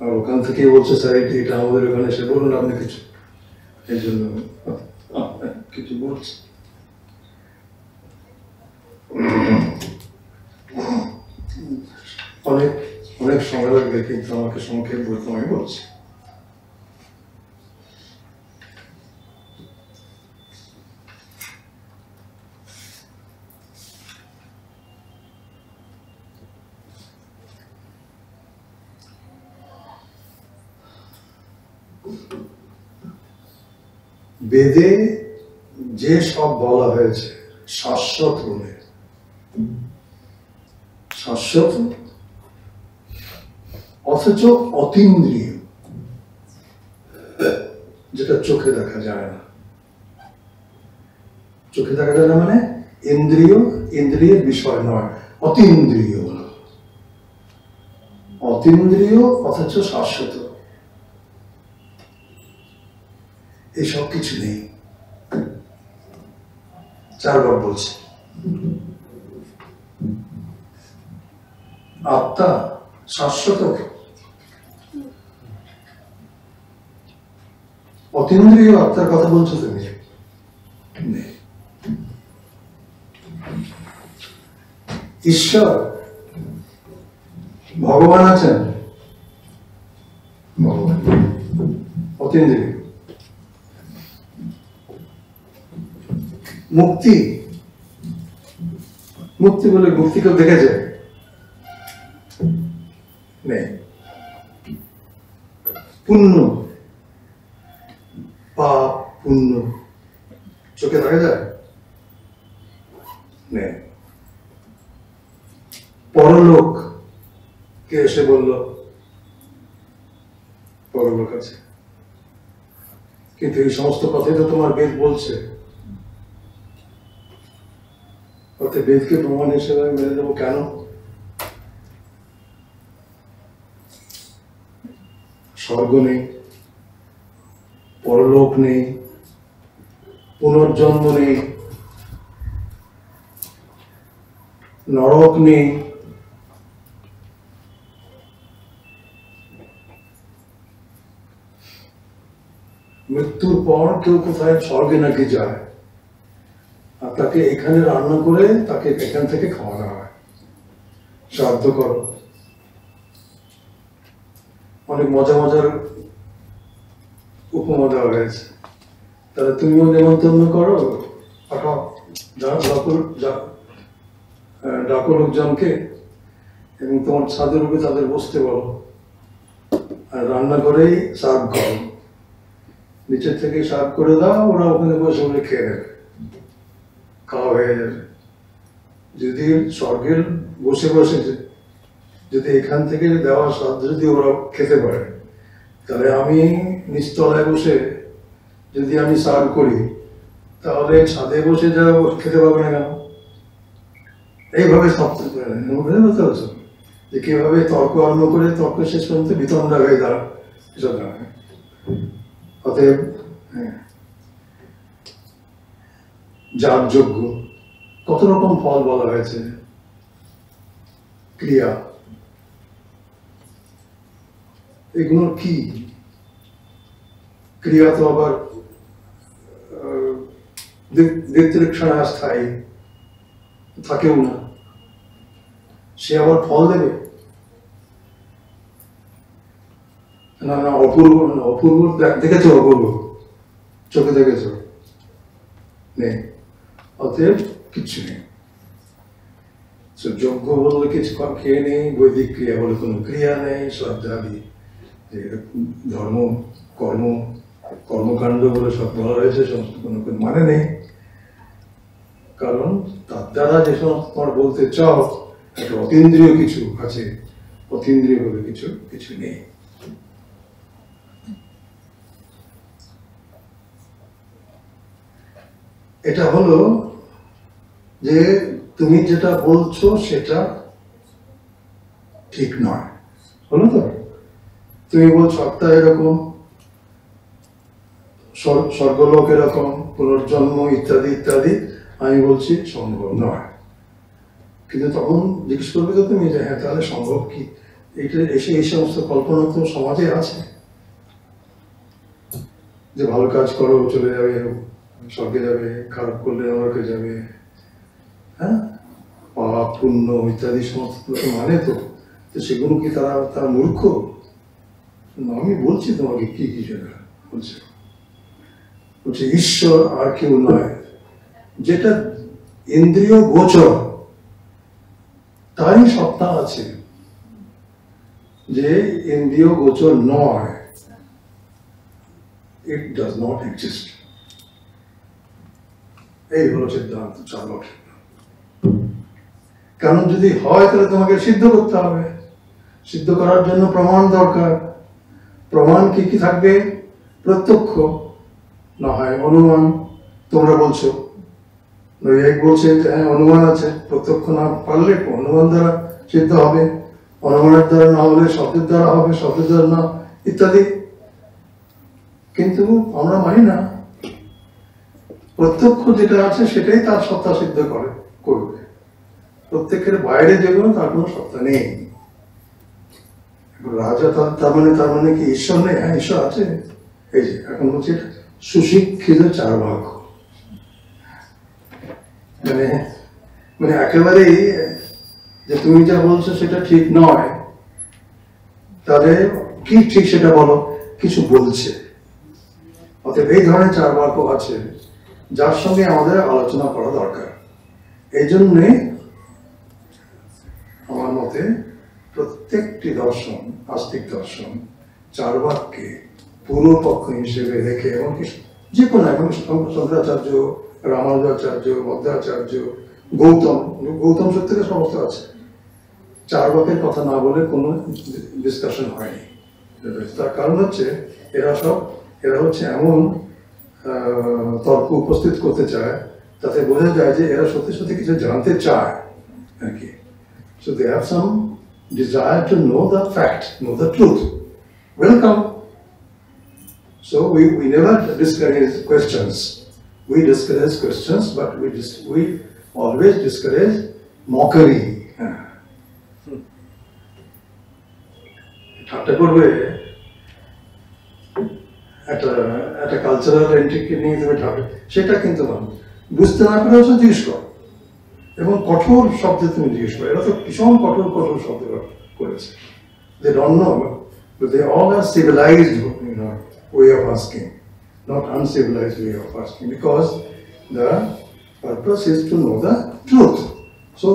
Speaker 3: আর ওখান থেকে বলছে, স্যার এটা আমাদের ওখানে এসে বলুন আপনি কিছু, এই জন্য কিছু বলছি। অনেক অনেক সময় লাগবে, কিন্তু আমাকে সংক্ষেপ বলতে আমি বলছি। বেদে যে সব বলা হয়েছে শাশ্বত বলে, শাশ্বত অথচ অতীন্দ্রিয়, যেটা চোখে দেখা যায় না। চোখে দেখা যায় না মানে ইন্দ্রিয়ের বিষয় নয়, অতীন্দ্রিয়। অতীন্দ্রিয় অথচ শাশ্বত, এসব কিছু নেই। চারবার বলছে আত্মা শাশ্বত, অতীন্দ্রিয় আত্মার কথা বলছো তুমি? ঈশ্বর ভগবান আছেন, ভগবান অতীন্দ্রিয়। মুক্তি, মুক্তি বলে মুক্তি কেউ দেখেছে? নেই। পুণ্য, পাপ পুণ্য চোখে দেখা যায়? নেই। পরলোক কে এসে বলল পরলোক আছে? কিন্তু এই সমস্ত কথাই তো তোমার বেদ বলছে। অর্থাৎ বেদকে প্রমাণ হিসেবে আমি মেনে নেবো কেন? স্বর্গ নেই, পরলোক নেই, পুনর্জন্ম নেই, নরক নেই, মৃত্যুর পর কেউ কোথায় স্বর্গে নাকি যায়, আর তাকে এখানে রান্না করে তাকে এখান থেকে খাওয়ানো হয়, শ্রাদ্ধ করো। অনেক মজা মজার উপমা দেওয়া হয়েছে। তাহলে তুমিও নেমন্তন্ন করো, পাঠাও, ডাকো লোকজনকে, এবং তোমার ছাদের উপরে তাদের বসতে বলো, আর রান্না করেই সার্ভ করো, নিচের থেকে সার্ভ করে দাও, ওরা ওখানে বসে বলে খেয়ে নেবে, খাওয়া হয়ে যাবে। যদি স্বর্গের বসে বসে যদি এখান থেকে দেওয়া সাধ্য যদি ওরা খেতে পারে, তাহলে আমি নিচতলায় বসে যদি আমি সার্ভ করি, তাহলে ছাদে বসে যা খেতে পারবে না কেন? এইভাবে সব বুঝতে পারছো যে কিভাবে তর্ক আরম্ভ করে তর্ক শেষ পর্যন্ত বিতণ্ডা হয়ে দাঁড়া, এসব দাঁড়ায়। অতএব যার যোগ্য, কত রকম ফল বলা হয়েছে, ক্রিয়া, এগুলো কি? ক্রিয়া তো আবার দীর্ঘক্ষণা স্থায়ী থাকেও না, সে আবার ফল দেবে না? না, অপূর্ব, অপূর্ব দেখেছো? অপূর্ব চোখে দেখেছো? নেই। অতএব কিচ্ছু নেই। যজ্ঞ বললে কিছু খেয়ে নেই, বৈদিক ক্রিয়া বলে কোনো ক্রিয়া নেই, শ্রদ্ধাদি ধর্ম কর্ম কর্মকাণ্ড বলে সব বলা হয়েছে, সমস্ত কোনো মানে নেই। কারণ তার দ্বারা যে সমস্ত তোমার বলতে চাও একটা অতীন্দ্রিয় কিছু আছে, অতীন্দ্রিয় বলে কিছু কিছু নেই। এটা হলো যে তুমি যেটা বলছো সেটা ঠিক নয়, হলো তো? তুমি বলছো আত্মা এরকম, স্বর্গলোক এরকম, পুনর্জন্ম ইত্যাদি ইত্যাদি, আমি বলছি সম্ভব নয়। কিন্তু তখন জিজ্ঞেস করবে তো তুমি যে হ্যাঁ তাহলে সম্ভব কি? এইটা এসে এই সমস্ত কল্পনা তো সমাজে আছে, যে ভালো কাজ করো চলে যাবে, স্বর্গে যাবে, খারাপ করলে নরকে যাবে, হ্যাঁ, পাপ পুণ্য ইত্যাদি সমস্ত মানে তো সেগুলো কি তারা মূর্খ? আমি বলছি তোমাকে কি কি জায়গা বলছে, বলছে ঈশ্বর আর কেউ নয়, যেটা ইন্দ্রিয় গোচর তারই সত্তা আছে, যে ইন্দ্রিয় গোচর নয়, ইট ডাজ নট এক্সিস্ট। এই হলো সিদ্ধান্ত, চালক। কারণ যদি হয় তাহলে তোমাকে সিদ্ধ করতে হবে, সিদ্ধ করার জন্য প্রমাণ দরকার। প্রমাণ কি কি থাকবে? প্রত্যক্ষ, না হয় অনুমান। তোমরা বলছো, এক বলছে যে হ্যাঁ অনুমান আছে, প্রত্যক্ষ না পারলে অনুমান দ্বারা সিদ্ধ হবে, অনুমানের দ্বারা না হলে শব্দের দ্বারা হবে, শব্দের দ্বারা না, ইত্যাদি। কিন্তু আমরা মানি না, প্রত্যক্ষ যেটা আছে সেটাই তার সত্তা সিদ্ধ করবে। প্রত্যেকের বাইরে যেগুলো তার কোনো সত্তা নেই। রাজা তার মানে কি ঈশ্বর নেই? হ্যাঁ ঈশ্বর আছে। এই যে এখন হচ্ছে সুশিক্ষিত চার্বাক, মানে একেবারেই যে তুমি যা বলছো সেটা ঠিক নয়, তাহলে কি ঠিক সেটা বলো, কিছু বলছে। অতএব এই ধরনের চার্বাক আছে যার সঙ্গে আমাদের আলোচনা করা দরকার। এই জন্যে আমার মতে প্রত্যেকটি দর্শন, আস্তিক দর্শন, চার্বাককে পূর্বপক্ষ হিসেবে রেখে, এবং যে কোনো এখন শঙ্করাচার্য, রামানুজাচার্য, মধ্বাচার্য, গৌতম সত্যকে সমস্ত আছে, চার্বাকের কথা না বলে কোনো ডিসকাশন হয়নি। তার কারণ হচ্ছে এরা হচ্ছে এমন তর্ক উপস্থিত করতে চায় তাতে বোঝা যায় যে এরা সত্যি সত্যি কিছু জানতে চায় আর কি। So they have some desire to know the fact, know the truth. Welcome. So we never discourage questions. We discourage questions, but we always discourage mockery. ঠাট্টা করবে, একটা কালচারাল এন্ট্রিকে নিয়ে তুমি ঢাকে, সেটা কিন্তু না। বুঝতে না পারে হচ্ছে জিজ্ঞেস করো, এবং কঠোর শব্দে তুমি জিজ্ঞেস করো। এরা তো ভীষণ কঠোর কঠোর শব্দ করেছে। They don't know, but they all are civilized, way of asking, not uncivilized way of asking, because the purpose is to know the truth. So,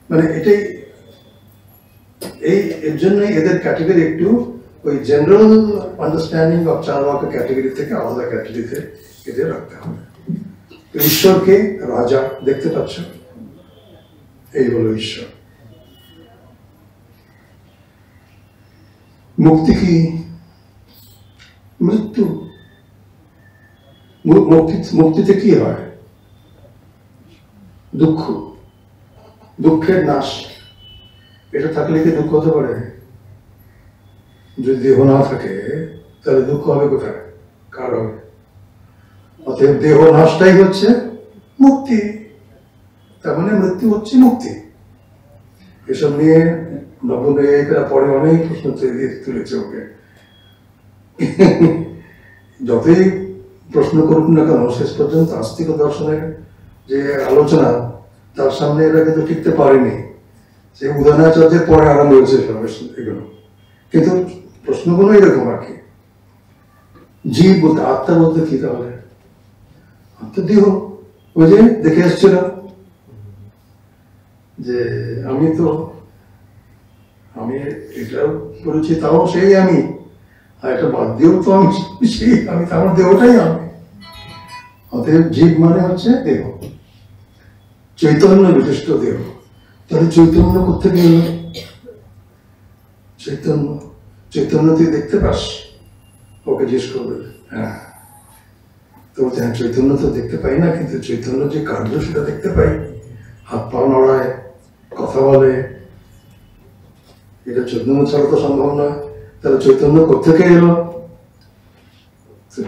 Speaker 3: মানে এটাই, এর জন্য এদের ক্যাটাগরি একটু ওই জেনারেল আন্ডারস্ট্যান্ডিং অফ চারবাকা ক্যাটাগরি থেকে আলাদা ক্যাটাগরিতে এদের রাখতে হবে। ঈশ্বরকে রাজা দেখতে পাচ্ছ, এই হলো ঈশ্বর। মুক্তি কি? মৃত্যু। মুক্তিতে কি হয়? দুঃখ, দুঃখের নাশ। এটা থাকলে কি দুঃখ হতে পারে? যদি দেহ না থাকে তাহলে দুঃখ হবে কোথায়? কার হবে? অতএব দেহ নাশটাই হচ্ছে মুক্তি। তার মানে মৃত্যু হচ্ছে মুক্তি। এসব নিয়ে নবনৈয়ায়িকরা পরে অনেক প্রশ্ন তুলেছে ওকে। যতই প্রশ্ন করুক না কেন, শেষ পর্যন্ত আস্তিক দর্শনের যে আলোচনা, তার সামনে এরা কিন্তু টিকতে পারেনি। সে উদয়নাচার্যের পরে আরম্ভ হয়েছে এগুলো, কিন্তু প্রশ্নগুলো এরকম আর কি। জীব বলতে, আত্মা বলতে কি তাহলে? আত্মা দেহ। ওই যে দেখে এসছিল যে আমি এটাও করেছি, তাও সেই আমি, আর এটা বাদ দিয়েও তো আমি সেই আমি, আমার দেহটাই আমি। অতএব জীব মানে হচ্ছে দেহ, চৈতন্য বিশিষ্ট দেহ। তাহলে চৈতন্য কোথেকে এলো? চৈতন্য তুই দেখতে পাস? ওকে জিজ্ঞেস করবে। হ্যাঁ, তো হ্যাঁ, চৈতন্য তো দেখতে পাই না, কিন্তু চৈতন্য যে কার্য সেটা দেখতে পাই। হাত পা নড়ায়, কথা বলে, এটা চৈতন্য ছাড়া তো সম্ভব নয়। তাহলে চৈতন্য কোথেকে এলো?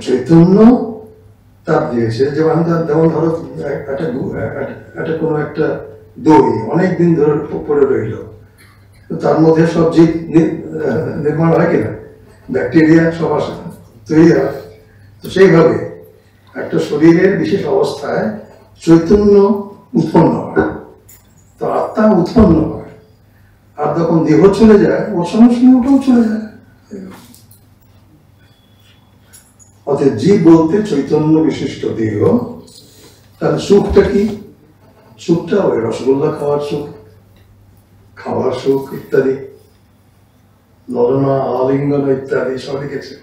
Speaker 3: চৈতন্য তাপ দিয়েছে। যেমন ধরো একটা কোনো একটা দই অনেকদিন ধরে পড়ে রইল, তো তার মধ্যে সব জীব নির্মাণ হয় কিনা? ব্যাকটেরিয়া সব আসে, তৈরি হয়। তো সেইভাবে একটা শরীরের বিশেষ অবস্থায় চৈতন্য উৎপন্ন হয়, তো আত্মা উৎপন্ন হয়। আর যখন দেহ চলে যায়, ওর সঙ্গে সঙ্গে ওটাও চলে যায়। অর্থাৎ জীব বলতে চৈতন্য বিশিষ্ট দেহ। তাহলে সুখটা কি? সুখটা ওই রসগোল্লা খাওয়ার সুখ, খাওয়ার সুখ ইত্যাদি, ললনা আলিঙ্গন ইত্যাদি সব লিখেছে,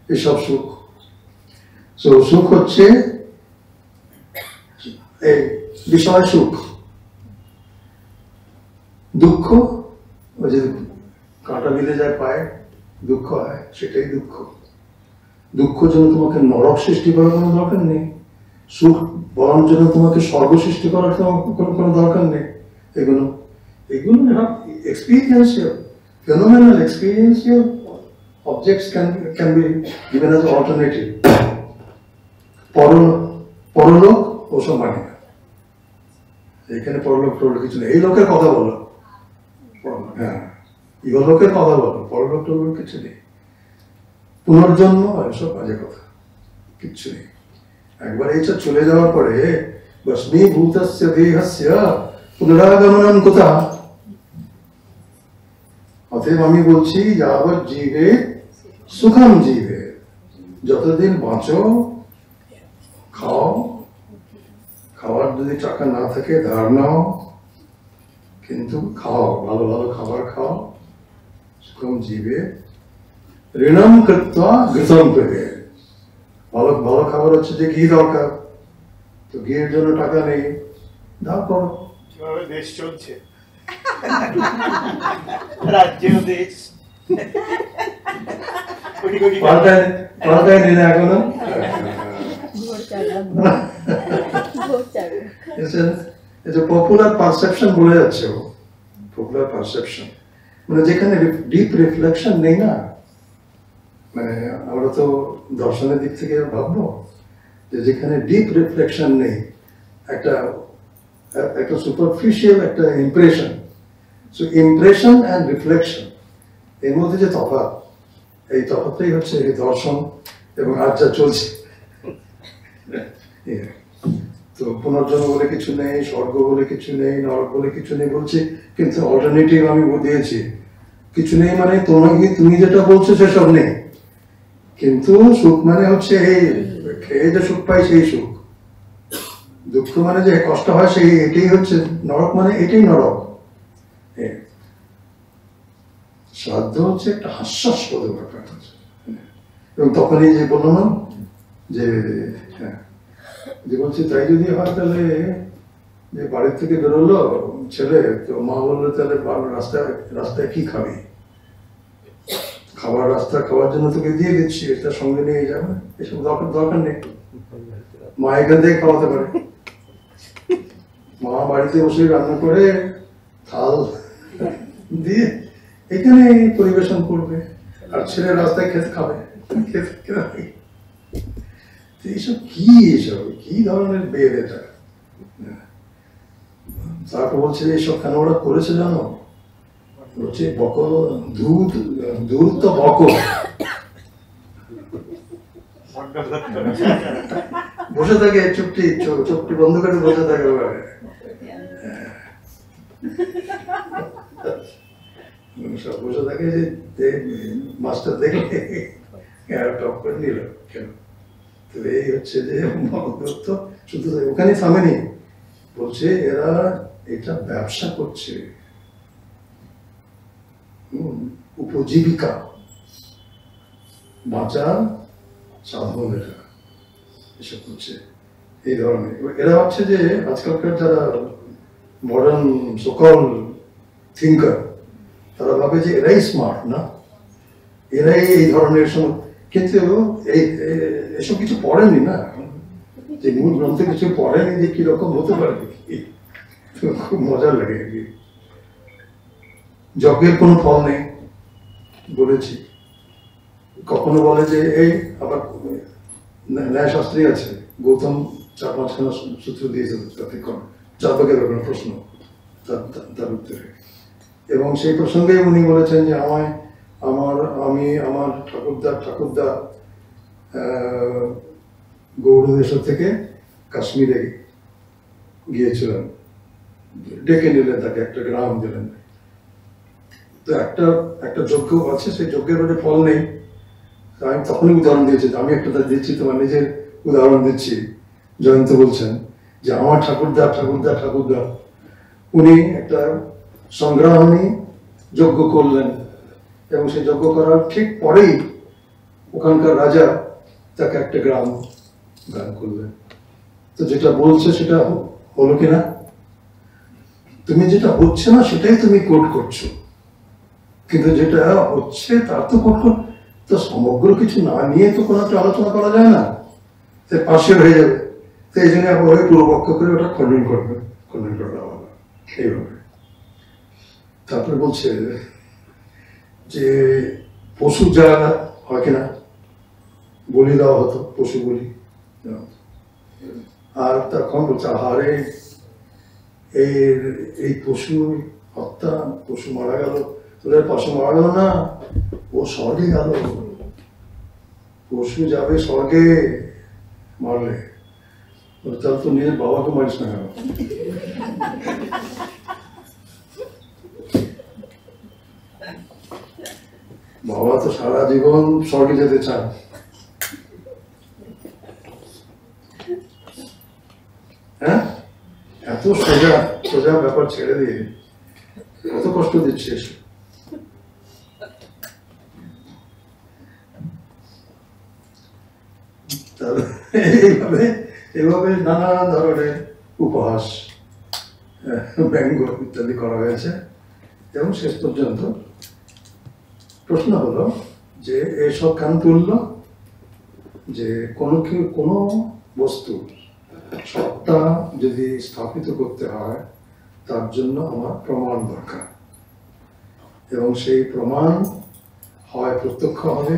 Speaker 3: এসব সুখ। তো সুখ হচ্ছে এই বিষয় সুখ। দুঃখ ওই যে কাঁটা বিঁধে যায় পায়ে, দুঃখ হয়, সেটাই দুঃখ। দুঃখ জন্য তোমাকে নরক সৃষ্টি করার কোনো দরকার নেই, সুখ বরং জন্য তোমাকে স্বর্গ সৃষ্টি করার কোনো দরকার নেই। এগুলো experiential, phenomenal experiential objects can be given as alternative. পরলোক ওসব মানে না, এখানে পরলোক কিছু নেই। এই লোকের কথা বলো, হ্যাঁ, ইহলোকের কথা বলো, পরলোক টরলোক কিছু নেই। পুনর্জন্ম এসব বাজে কথা, কিচ্ছু নেই। একবার এইসব চলে যাওয়ার পরে ভস্মীভূতস্য দেহস্য পুনরাগমনম কোথা। অতএব আমি বলছি, যাবৎ জীবে সুখম জীবে, যতদিন বাঁচো খাও, খাওয়ার যদি টাকা না থাকে ধার নাও, কিন্তু খাও, ভালো ভালো খাবার খাও। সুখম জীবে ঋণম কৃত্বা ঘৃতম পেবে। ভালো ভালো খাবার হচ্ছে যে ঘি দরকার, তো ঘিয়ের জন্য টাকা নেই, দাও করো।
Speaker 4: কিভাবে দেশ চলছে, রাজ্য দেশ
Speaker 3: পাল্টায় নিলে এখনো পপুলার পারসেপশন বলে যাচ্ছে। ও পপুলার পারসেপশন মানে যেখানে ডিপ রিফ্লেকশন নেই না, মানে আমরা তো দর্শনের দিক থেকে ভাববো যে যেখানে ডিপ রিফ্লেকশন নেই, একটা সুপারফিশিয়াল একটা impression. So impression and reflection এর মধ্যে যে তফাৎ, এই তফাৎটাই হচ্ছে এই দর্শন এবং আজ যা চলছে। তো পুনর্জন্ম বলে কিছু নেই, স্বর্গ বলে কিছু নেই, নরক বলে কিছু নেই বলছি, কিন্তু অল্টারনেটিভ আমি দিয়েছি। কিছু নেই মানে তুমি যেটা বলছো সেসব নেই, কিন্তু সুখ মানে হচ্ছে এই খেয়ে যে সুখ পাই সেই সুখ, দুঃখ মানে যে কষ্ট হয় সেই এটাই হচ্ছে নরক, মানে এটাই নরক। শ্রাদ্ধ হচ্ছে একটা হাস্যাস্পদ ব্যাপার। এবং তখনই যে বললো না যে হ্যাঁ, যে বলছি তাই যদি হয় তাহলে যে বাড়ির থেকে বেরোলো ছেলে, তো মা বললো তাহলে রাস্তায় রাস্তায় কি খাবি, খাবার রাস্তা খাওয়ার জন্য তোকে দিয়ে দিচ্ছি, এটা সঙ্গে নিয়ে যাবে, এসব দরকার নেই, মা এখান থেকে খাওয়াতে পারে। মা বাড়িতে বসে রান্না করে থাল দিয়ে এখানে পরিবেশন করবে, আর ছেলে রাস্তায় খেতে খাবে। এইসব কি, এইসব কি ধরনের বেদ এটা? তারপর বলছে এইসব কেন ওরা করেছে জানো, বলছে বক দূর তো বক, বসে থাকে চুপটি, চুপটি বন্ধ করে বসে থাকে ওখানে। সব বসে থাকে যে মাস্টার দেখলে টপ করে নিল কেন। তো এই হচ্ছে যে ভগবত শুধু ওখানে থামেনি, বলছে এরা এটা ব্যবসা করছে, উপজীবিকা, বাঁচার সাধন, এটা এসব করছে এই ধরনের। এরা ভাবছে যে আজকালকার যারা মডার্ন সকল থিঙ্কার, তারা ভাবে যে এরাই স্মার্ট, না এরাই এই ধরনের সময়, কিন্তু এসব কিছু পড়েনি না, যে মূল গ্রন্থে কিছু পড়েনি যে কিরকম হতে পারে। খুব মজা লাগে আর কি। যজ্ঞের কোনো ফল নেই বলেছি, কখনো বলে যে এই আবার ন্যায় শাস্ত্রী আছে, গৌতম 4-5খানা সূত্র দিয়েছে তাতে চাঁদকের ব্যাপারে প্রশ্ন তার উত্তরে, এবং সেই প্রসঙ্গে উনি বলেছেন যে আমি আমার ঠাকুরদা গৌড়দেশ থেকে কাশ্মীরে গিয়েছিলেন, ডেকে নিলেন তাকে, একটা গ্রাম দিলেন, তো একটা যজ্ঞ আছে, সেই যজ্ঞের মধ্যে ফল নেই। আমি তখনই উদাহরণ দিয়েছি, আমি একটা দিচ্ছি, তোমার নিজের উদাহরণ দিচ্ছি। জয়ন্ত বলছেন যে আমার ঠাকুরদা উনি একটা সংগ্রামী যজ্ঞ করলেন, এবং সেই যজ্ঞ করার ঠিক পরেই ওখানকার রাজা তাকে একটা গ্রাম দান করলেন। তো যেটা বলছে সেটা হলো কিনা, তুমি যেটা হচ্ছে না সেটাই তুমি কোট করছো, কিন্তু যেটা হচ্ছে তার তো কোট তো সমগ্র কিছু না নিয়ে তো কোনো একটা আলোচনা করা যায় না, সে পাশের হয়ে যাবে। তো এই জন্য ওই পূর্বপক্ষ করে ওটা খণ্ডন করে দেওয়া হলো এইভাবে। তারপরে বলছে যে পশু যা হয় কিনা বলি দেওয়া হতো, পশু বলি, আর তখন বলছে আহারে এই পশু হত্যা, পশু মারা গেল, তোদের পশু মারা গেল না, ও স্বর্গে গেল, পশু যাবে স্বর্গে মারলে, তাহলে তো নিজের বাবাকে মারিস না কেন? বাবা তো সারা জীবন স্বর্গে যেতে চান, হ্যাঁ, এত সোজা ব্যাপার ছেড়ে দিয়ে কত কষ্ট দিচ্ছিস। এইভাবে নানা ধরনের উপহাস, ব্যঙ্গ ইত্যাদি করা হয়েছে, এবং শেষ পর্যন্ত প্রশ্ন হলো যে এসব কেন তুলল, যে কোনো বস্তু সত্তা যদি স্থাপিত করতে হয় তার জন্য আমার প্রমাণ দরকার, এবং সেই প্রমাণ হয় প্রত্যক্ষ হবে,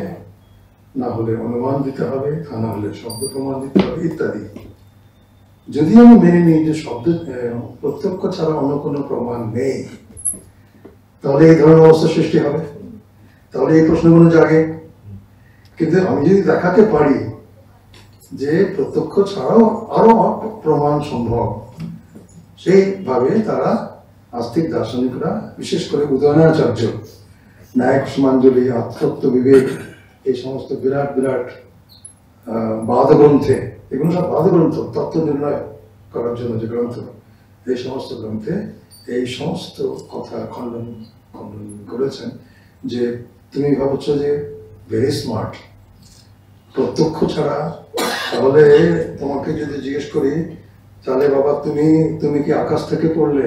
Speaker 3: না হলে অনুমান দিতে হবে, তা না হলে শব্দ প্রমাণ দিতে হবে ইত্যাদি। যদি আমি মেনে নিই যে শব্দ প্রত্যক্ষ ছাড়া অন্য কোনো প্রমাণ নেই, তাহলে এই ধরনের অবস্থা সৃষ্টি হবে, তাহলে এই প্রশ্নগুলো জাগে কিন্তু আমি যদি দেখাতে পারি যে প্রত্যক্ষ ছাড়াও আরো প্রমাণ সম্ভব, সেইভাবে তারা আস্তিক দার্শনিকরা, বিশেষ করে উদয়নাচার্য, ন্যায়িক সমাঞ্জলি, আত্মতত্ত্ব বিবেক, এই সমস্ত বিরাট বিরাট বাদগ্রন্থে, এগুলো সব বাদগ্রন্থ, তত্ত্ব নির্ণয় করার জন্য যে গ্রন্থ, এই সমস্ত গ্রন্থে এই সমস্ত কথা খণ্ডন করেছেন। যে তুমি ভাবছ যে ভেরি স্মার্ট, প্রত্যক্ষ ছাড়া, তাহলে তোমাকে যদি জিজ্ঞেস করি, তাহলে বাবা তুমি কি আকাশ থেকে পড়লে?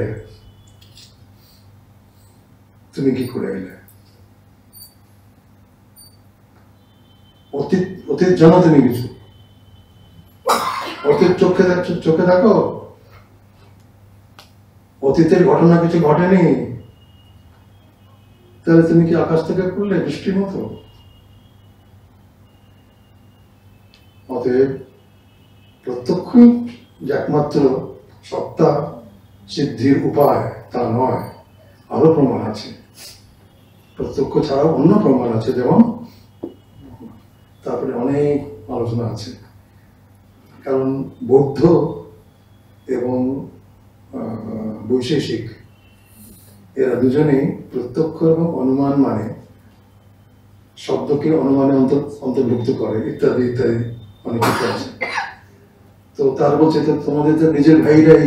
Speaker 3: তুমি কি করে এলে? অতীত জানো তুমি কিছু? অতীত চোখে দেখো? অতীতের ঘটনা কিছু ঘটেনি, তাহলে তুমি কি আকাশ থেকে পড়লে বৃষ্টির মতো? অতএব প্রত্যক্ষ যে একমাত্র সত্তা সিদ্ধির উপায় তা নয়, আরো প্রমাণ আছে। প্রত্যক্ষ ছাড়াও অন্য প্রমাণ আছে, যেমন তারপরে অনেক আলোচনা আছে। কারণ বৌদ্ধ এবং বৈশেষিক এরা দুজনেই প্রত্যক্ষ এবং অনুমান মানে শব্দকে অনুমানে অন্তর্ভুক্ত করে, ইত্যাদি ইত্যাদি অনেক কিছু আছে। তো তার বলছে, তো তোমাদের তো নিজের ভাইরাই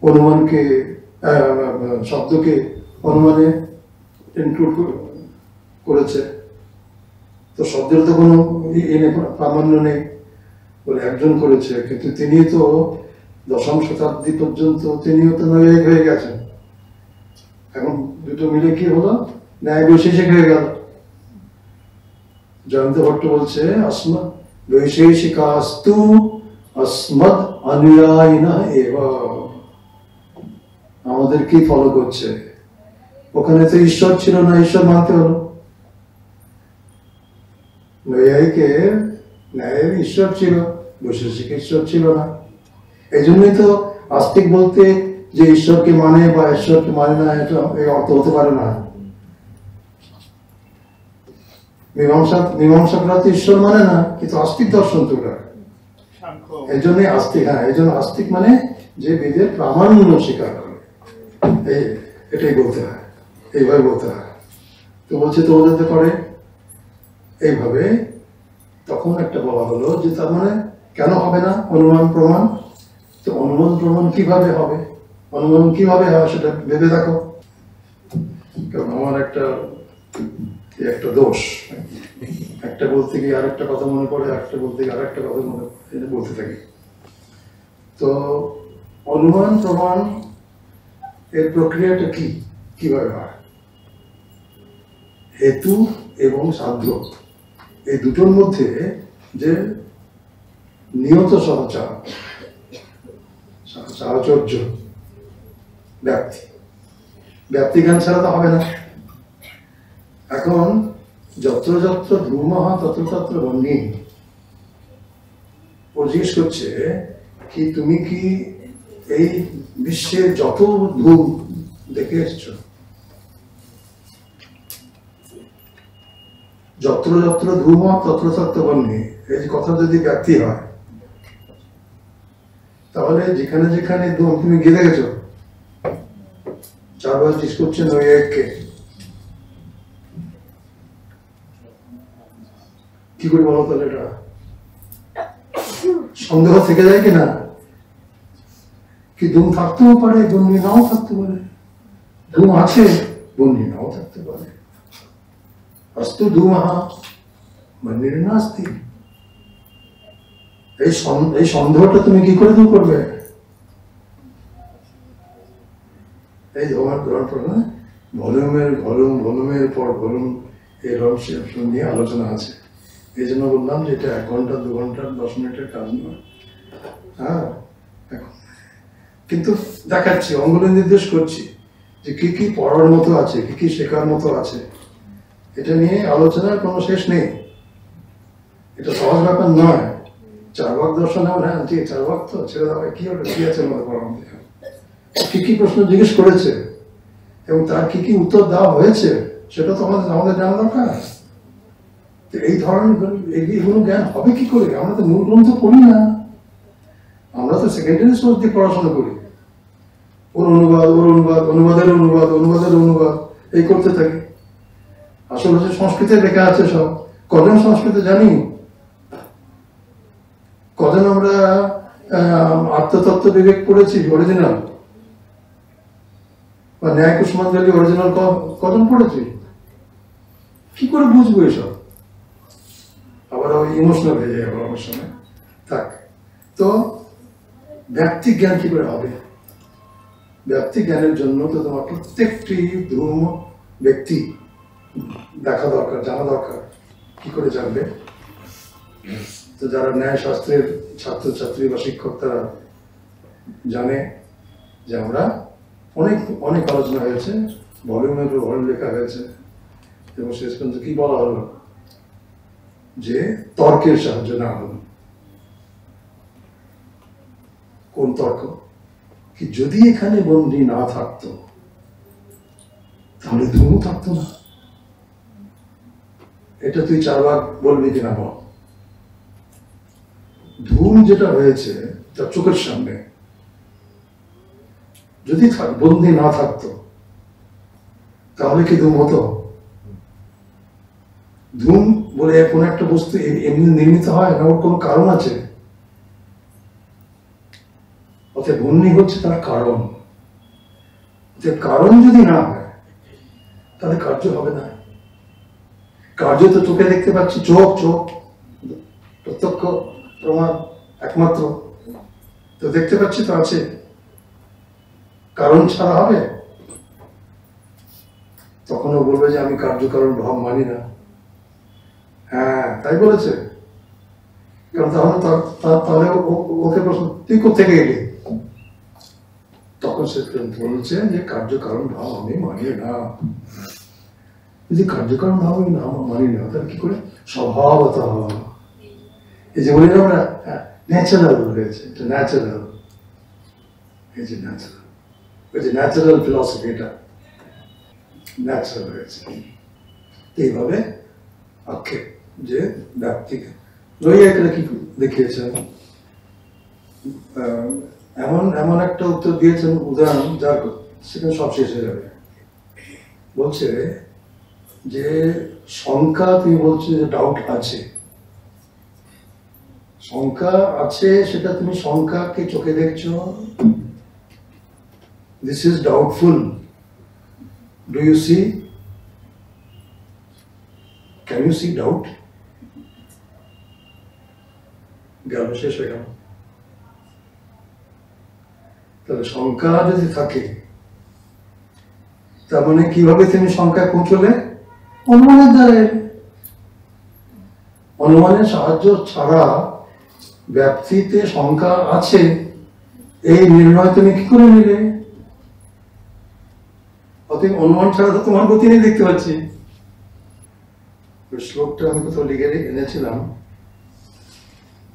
Speaker 3: অনুমানকে, শব্দকে অনুমানে ইনক্লুড করেছে, তো শব্দের তো কোনো প্রামাণ্য নেই বলে একজন করেছে। কিন্তু তিনি তো দশম শতাব্দী পর্যন্ত তিনিও তো নৈয়ায়িক হয়ে গেছেন। এখন দুটো মিলে কি হলো? ন্যায় বৈশেষিক হয়ে গেল। জয়ন্ত ভট্ট বলছে, अस्मद् বৈশেষিকাস্তু अस्मद् अनुयायिना एव। আমাদের কি ফলো করছে? ওখানে তো ঈশ্বর ছিল না, ঈশ্বর মানতে হলো। নৈয়ায়িকের ন্যায়ের ঈশ্বর ছিল, বৈশেষিক ঈশ্বর ছিল না। এই জন্যই তো আস্তিক বলতে যে ঈশ্বরকে মানে বা ঈশ্বরকে মানে না, এটা এই অর্থ হতে পারে না। মীমাংসকরা তো ঈশ্বর মানে না, কিন্তু আস্তিক দর্শন তো ওরা। এই জন্যই আস্তিক, এই জন্য আস্তিক মানে যে বেদের প্রামাণ্য স্বীকার করে, এটাই বলতে হয়, এইভাবে বলতে হয়। তো বলছে তোমাদের তো করে এইভাবে। তখন একটা বলা হলো যে তার মানে কেন হবে না অনুমান প্রমাণ? তো অনুমান প্রমাণ কিভাবে হবে, অনুমান কিভাবে হয় সেটা ভেবে দেখো। কারণ আমার একটা দোষ, একটা বলতে গিয়ে আরেকটা কথা মনে পড়ে, একটা বলতে গিয়ে আরেকটা কথা বলতে থাকি। তো অনুমান প্রমাণ এর প্রক্রিয়াটা কিভাবে হয়? হেতু এবং সাধ্য, এই দুটোর মধ্যে যে নিয়ত সাহচর্য, ব্যাপ্তি জ্ঞান ছাড়া তো হবে না। এখন যত্র যত্র ধূমঃ তত্র তত্র বহ্নিঃ, ও জিজ্ঞেস করছে কি তুমি কি এই বিশ্বের যত ধূম দেখে এসছো? যত্র যত্র ধূমঃ তত্র তত্র বহ্নিঃ, এই কথা যদি ব্যক্তি হয়, তাহলে যেখানে যেখানে ধূম তুমি গিয়ে দেখেছো? চারবার জিজ্ঞেস করছে নৈয়ায়িককে, কি করে বলো তাহলে? এটা সন্দেহ থেকে যায় কিনা? কি ধূম থাকতেও পারে, বহ্নি নাও থাকতে পারে। ধূম আছে, বহ্নি নাও থাকতে পারে। অস্তু ধূমঃ বহ্নির নাস্তি। এই সন্দেহটা তুমি কি করে দূর করবে? এই তোমার ভলিউমের পর ভলিউম এই রহস্য নিয়ে আলোচনা আছে। এই জন্য বললাম যে এটা 1 ঘন্টা 2 ঘন্টা 10 মিনিটের কাজ নয়। কিন্তু দেখাচ্ছি, অঙ্গুলি নির্দেশ করছি যে কি কি পড়ার মতো আছে, কি কি শেখার মতো আছে। এটা নিয়ে আলোচনার কোনো শেষ নেই। এটা সহজ ব্যাপার নয়। চার্বাক দর্শন, হ্যাঁ ঠিক, চার্বাক তো ছেড়ে দেওয়া, কি হবে, কি আছে আমাদের পড়ার মধ্যে? কি কি প্রশ্ন জিজ্ঞেস করেছে এবং তার কি কি উত্তর দেওয়া হয়েছে, সেটা তো আমাদের জানা দরকার। এই ধরনের এইগুলো জ্ঞান হবে কি করে? আমরা তো মূল গ্রন্থ পড়ি না, আমরা তো সেকেন্ডারি সোর্স দিয়ে পড়াশোনা করি, ওর অনুবাদ, ওর অনুবাদ, অনুবাদের অনুবাদ, অনুবাদের অনুবাদ, এই করতে থাকি। আসলে হচ্ছে সংস্কৃতে লেখা আছে সব, কজন সংস্কৃতে জানি? কজন আমরা আত্মতত্ত্ব বিবেক পড়েছি অরিজিনাল, বা ন্যায় কুসুমাঞ্জলি অরিজিনাল কজন পড়েছি? কি করে বুঝবো এসব? আবার ইমোশনাল হয়ে যায় আবার আমার সময় থাক। তো ব্যক্তি জ্ঞান কি করে হবে? ব্যক্তি জ্ঞানের জন্য তো তোমার প্রত্যেকটি ধর্ম ব্যক্তি দেখা দরকার, জানা দরকার। কি করে জানবে? তো যারা ন্যায় শাস্ত্রের ছাত্রছাত্রী বা শিক্ষক তারা জানে যে আমরা অনেক অনেক আলোচনা হয়েছে, ভলিউমের উপর ভলিউম লেখা হয়েছে, এবং শেষ পর্যন্ত কি বলা হলো যে তর্কের সাহায্য না হলো। কোন তর্ক? কি যদি এখানে বন্দী না থাকতো তাহলে ধূম থাকতো না। এটা তুই 4 ভাগ বলবি কিনা বল। ধূম যেটা হয়েছে তার চোখের সামনে, যদি বন্দী না থাকতো তাহলে কি ধূম হতো? ধূম বলে কোন একটা বস্তু এমনি নির্মিত হয় না, ওর কোনো কারণ আছে। অতএব বন্যী হচ্ছে তার কারণ। অতএব কারণ যদি না হয় তাহলে কার্য হবে না। কার্য তো চোখে দেখতে পাচ্ছি, চোখ চোখ প্রত্যক্ষ প্রমাণ একমাত্র, তো দেখতে পাচ্ছি তো আছে, কারণ ছাড়া হবে? তখনও বলবে যে আমি কার্যকারণ ভাব মানি না। হ্যাঁ তাই বলেছে, কারণ তাহলে ওকে প্রশ্ন তুই কোথেকে এলি? তখন সে বলছে যে কার্যকারণ ভাব আমি মানি না। যদি কার্যকারণ ভাব আমি না মানি না তাহলে কি করে? স্বভাবত, এই যে বলি না আমরা ন্যাচারাল রয়েছে, এটা ন্যাচারাল, এই যে ন্যাচারাল, ওই যে ন্যাচারাল ফিলসফি, এটা ন্যাচারাল রয়েছে। এইভাবে আক্ষেপ যে ব্যক্তিকে লইয়া কি দেখিয়েছেন, এমন এমন একটা উত্তর দিয়েছেন, উদাহরণ যার সেখানে সব শেষ হয়ে যাবে। বলছে যে শঙ্কা, তুমি বলছো যে ডাউট আছে, শঙ্কা আছে, সেটা তুমি শঙ্কাকে চোখে দেখছো, this is doubtful, do you see, can you see doubt? গেল, শেষ হয়ে গেল। তাহলে শঙ্কা যদি থাকে, তার মানে কিভাবে তুমি শঙ্কায় পৌঁছলে? অনুমানের দ্বারা। অনুমানের সাহায্য ছাড়া ব্যক্তিতে শঙ্কা আছে এই নির্ণয় তুমি কি করে নিলে? অতএব অনুমান ছাড়া তো তোমার গতি নেই, দেখতে পাচ্ছি। শ্লোকটা আমি কোথাও লিখে এনেছিলাম,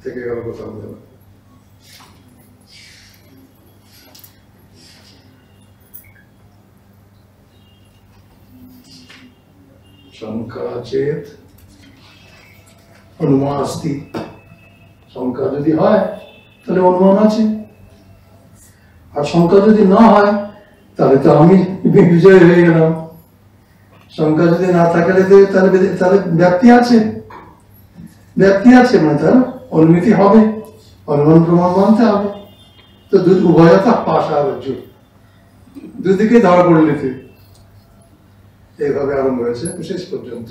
Speaker 3: থেকে গেল কোথাও। শঙ্কা চেত অনুমান अस्ति। শঙ্কা যদি হয় তাহলে অনুমান আছে, আর শঙ্কা যদি না হয় তাহলে তো আমি বিজয় হয়ে গেলাম। শঙ্কা যদি না থাকলে তাহলে ব্যক্তি আছে, ব্যক্তি আছে মানে তার অনুমিতি হবে, অনুমান প্রমাণ মানতে হবে। তো উভয়তা পাশা হবে, দুদিকে ধরা পড়লে তুই। এইভাবে আরম্ভ হয়েছে শেষ পর্যন্ত।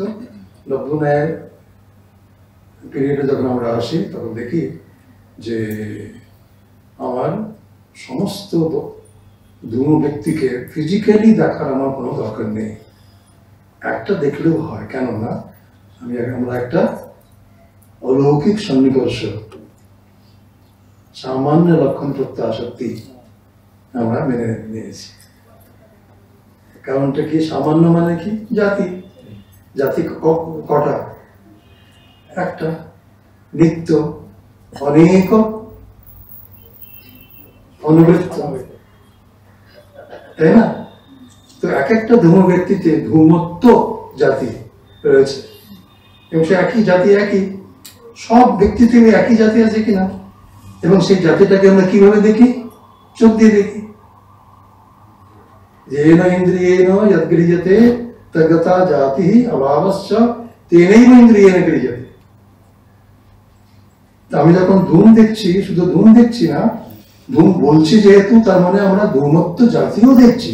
Speaker 3: লব্ধ ন্যায়ের পিরিয়ডে যখন আমরা আসি তখন দেখি যে আমার সমস্ত ধূম ব্যক্তিকে ফিজিক্যালি দেখার আমার কোনো দরকার নেই, একটা দেখলেও হয়। কেননা আমরা একটা অলৌকিক সন্নিকর্ষ, সামান্য লক্ষণ প্রত্যাশক্তি আমরা মেনে নিয়েছি। কারণটা কি? সামান্য মানে কি? জাতি। জাতি কটা? একটা। নিত্য অনেক অনুবৃত্ত, তাই না? তো এক একটা ধূম ব্যক্তিতে ধূমত্ব জাতি রয়েছে। এবং সে একই জাতি, একই সব ব্যক্তিতে একই জাতি আছে কিনা, এবং সেই জাতিটাকে আমরা কিভাবে দেখি? চোখ দিয়ে দেখি। येन इंद्रियेण यद् गृह्यते तद्गता जातिः अभावश्च तेनैव इंद्रियेण गृह्यते। আমি যখন ধূম দেখছি, শুধু ধূম দেখছি না, ধূম বলছি যেহেতু তার মানে আমরা ধূমত্ব জাতিও দেখছি,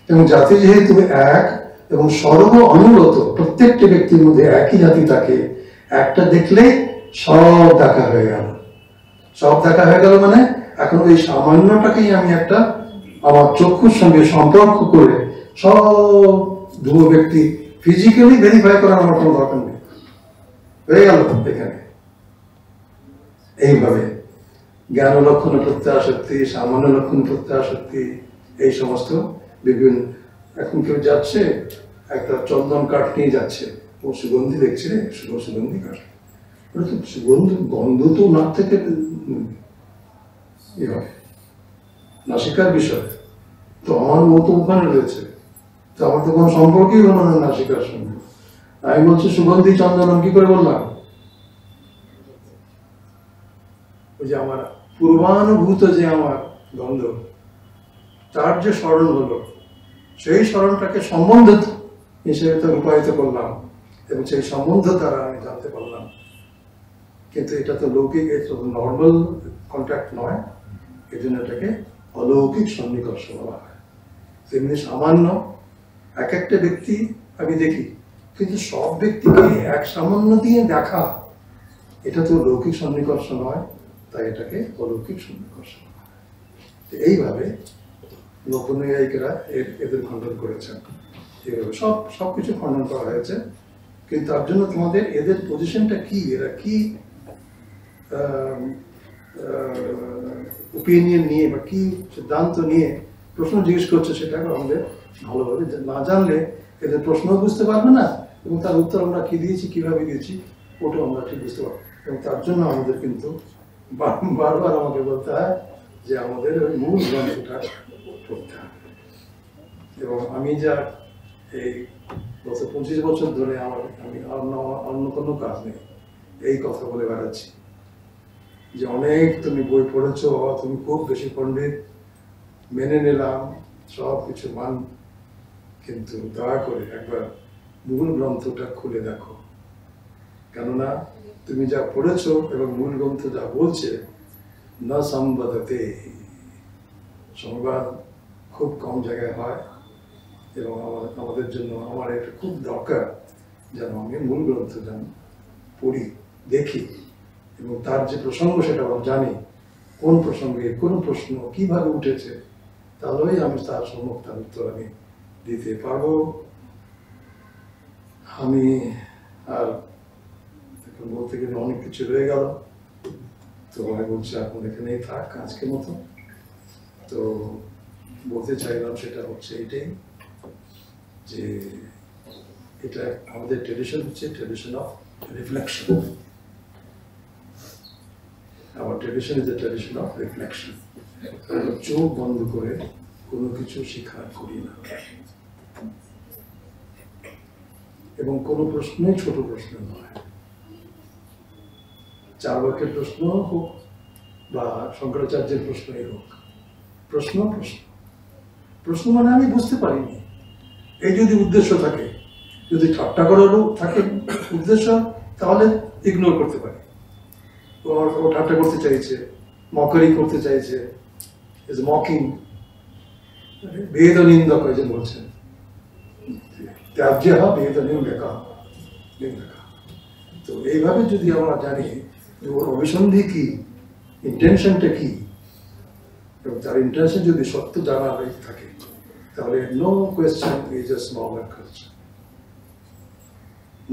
Speaker 3: এবং জাতি যেহেতু এক এবং সর্ব অনুরত, প্রত্যেকটি ব্যক্তির মধ্যে একই জাতি থাকে, একটা দেখলে সব দেখা হয়ে গেল। সব দেখা হয়ে গেল মানে এখন ওই সামান্যটাকেই আমি একটা আমার চক্ষুর সঙ্গে সম্পর্ক করে সব ধূম ব্যক্তি ফিজিক্যালি ভেরিফাই করার আমার কোনো দরকার নেই, হয়ে গেল এখানে। এইভাবে জ্ঞান লক্ষণ প্রত্যাশক্তি, সামান্য লক্ষণ প্রত্যাশক্তি, এই সমস্ত বিভিন্ন। এখন কেউ যাচ্ছে একটা চন্দন কাঠ নিয়ে যাচ্ছে, ও সুগন্ধি দেখছে, সুগন্ধি কাঠ, সুগন্ধ গন্ধ তো নাক থেকে নাসিকার বিষয়, তো আমার মতো ওখানে রয়েছে, তো আমার তো কোনো সম্পর্কই হলো না নাসিকার সঙ্গে। আমি বলছি সুগন্ধি চন্দন, কি করে বললাম? ওই যে আমার পূর্বানুভূত যে আমার গন্ধ, তার যে স্মরণ হলো, সেই স্মরণটাকে সম্বন্ধ হিসেবে তো রূপায়িত করলাম, এবং সেই সম্বন্ধ দ্বারা আমি জানতে পারলাম। কিন্তু এটা তো লৌকিক, এটা নর্মাল কন্ট্যাক্ট নয়, এই জন্য এটাকে অলৌকিক সন্নিকর্ষ বলা হয়। তেমনি সামান্য এক একটা ব্যক্তি আমি দেখি, কিন্তু সব ব্যক্তিকে এক সামান্য দিয়ে দেখা, এটা তো লৌকিক সন্নিকর্ষ নয়, তাই এটাকে অলৌকিক সন্নিকর্ষ। এইভাবে লোকনৈয়ায়িকরা এদের খণ্ডন করেছেন। এইভাবে সবকিছু খণ্ডন করা হয়েছে, কিন্তু তার জন্য তোমাদের এদের পজিশনটা কি, এরা কি ওপিনিয়ন নিয়ে বা কি সিদ্ধান্ত নিয়ে প্রশ্ন জিজ্ঞেস করছে, সেটা আমাদের ভালোভাবে না জানলে এদের প্রশ্ন বুঝতে পারবে না, এবং তার উত্তর আমরা কি দিয়েছি, কিভাবে দিয়েছি, ওটাও আমরা ঠিক বুঝতে পারবো। এবং তার জন্য আমাদের কিন্তু বারবার আমাকে বলতে হয় যে আমাদের ওই মূল গ্রন্থটা পড়তে হবে। এবং আমি যা এই গত 25 বছর ধরে আমি অন্য কোনো কাজ নেই, এই কথা বলে বেড়াচ্ছি যে অনেক তুমি বই পড়েছ, তুমি খুব বেশি পণ্ডিত, মেনে নিলাম, সব কিছু মান, কিন্তু দয়া করে একবার মূল গ্রন্থটা খুলে দেখো। কেননা তুমি যা পড়েছো এবং মূল গ্রন্থ যা বলছে, না সম্বাদতে, সংবাদ খুব কম জায়গায় হয়, এবং আমাদের জন্য আমার এটা খুব দরকার যেন আমি মূল গ্রন্থ যেন পড়ি, দেখি, এবং তার যে প্রসঙ্গ সেটা আমরা জানি, কোন প্রসঙ্গে কোন প্রশ্ন কিভাবে উঠেছে, তাহলেই আমি তার সম্মুখ তার উত্তর আমি দিতে পারবো। আমি আর বলতে গেলে অনেক কিছু রয়ে গেল, তো আমি বলছি এখন এখানেই থাক আজকের মতো। তো বলতে চাইলাম সেটা হচ্ছে এটাই, যে এটা আমাদের ট্রেডিশন হচ্ছে tradition of reflection. Our tradition is the tradition of reflection. চোখ বন্ধ করে কোনো কিছু স্বীকার করি না, এবং কোনো প্রশ্নই ছোট প্রশ্ন নয়। চার্বাকের প্রশ্ন হোক বা শঙ্করাচার্যের প্রশ্নই হোক, প্রশ্ন প্রশ্ন প্রশ্ন মানে আমি বুঝতে পারিনি, এই যদি উদ্দেশ্য থাকে, যদি ঠাট্টা করারও থাকে উদ্দেশ্য, তাহলে ইগনোর করতে পারি। ও ঠাট্টা করতে চাইছে, মকারি করতে চাইছে, ইজ মকিং, বেদ নিন্দক যে বলছেন, ত্যাজ্য বেদ নিন্দকা। তো এইভাবে যদি আমরা জানি যে ওর অভিসন্ধি কি, ইন্টেনশনটা কি, এবং তার ইন্টেনশন যদি সত্য জানা হয়ে থাকে, তাহলে no question is a small culture,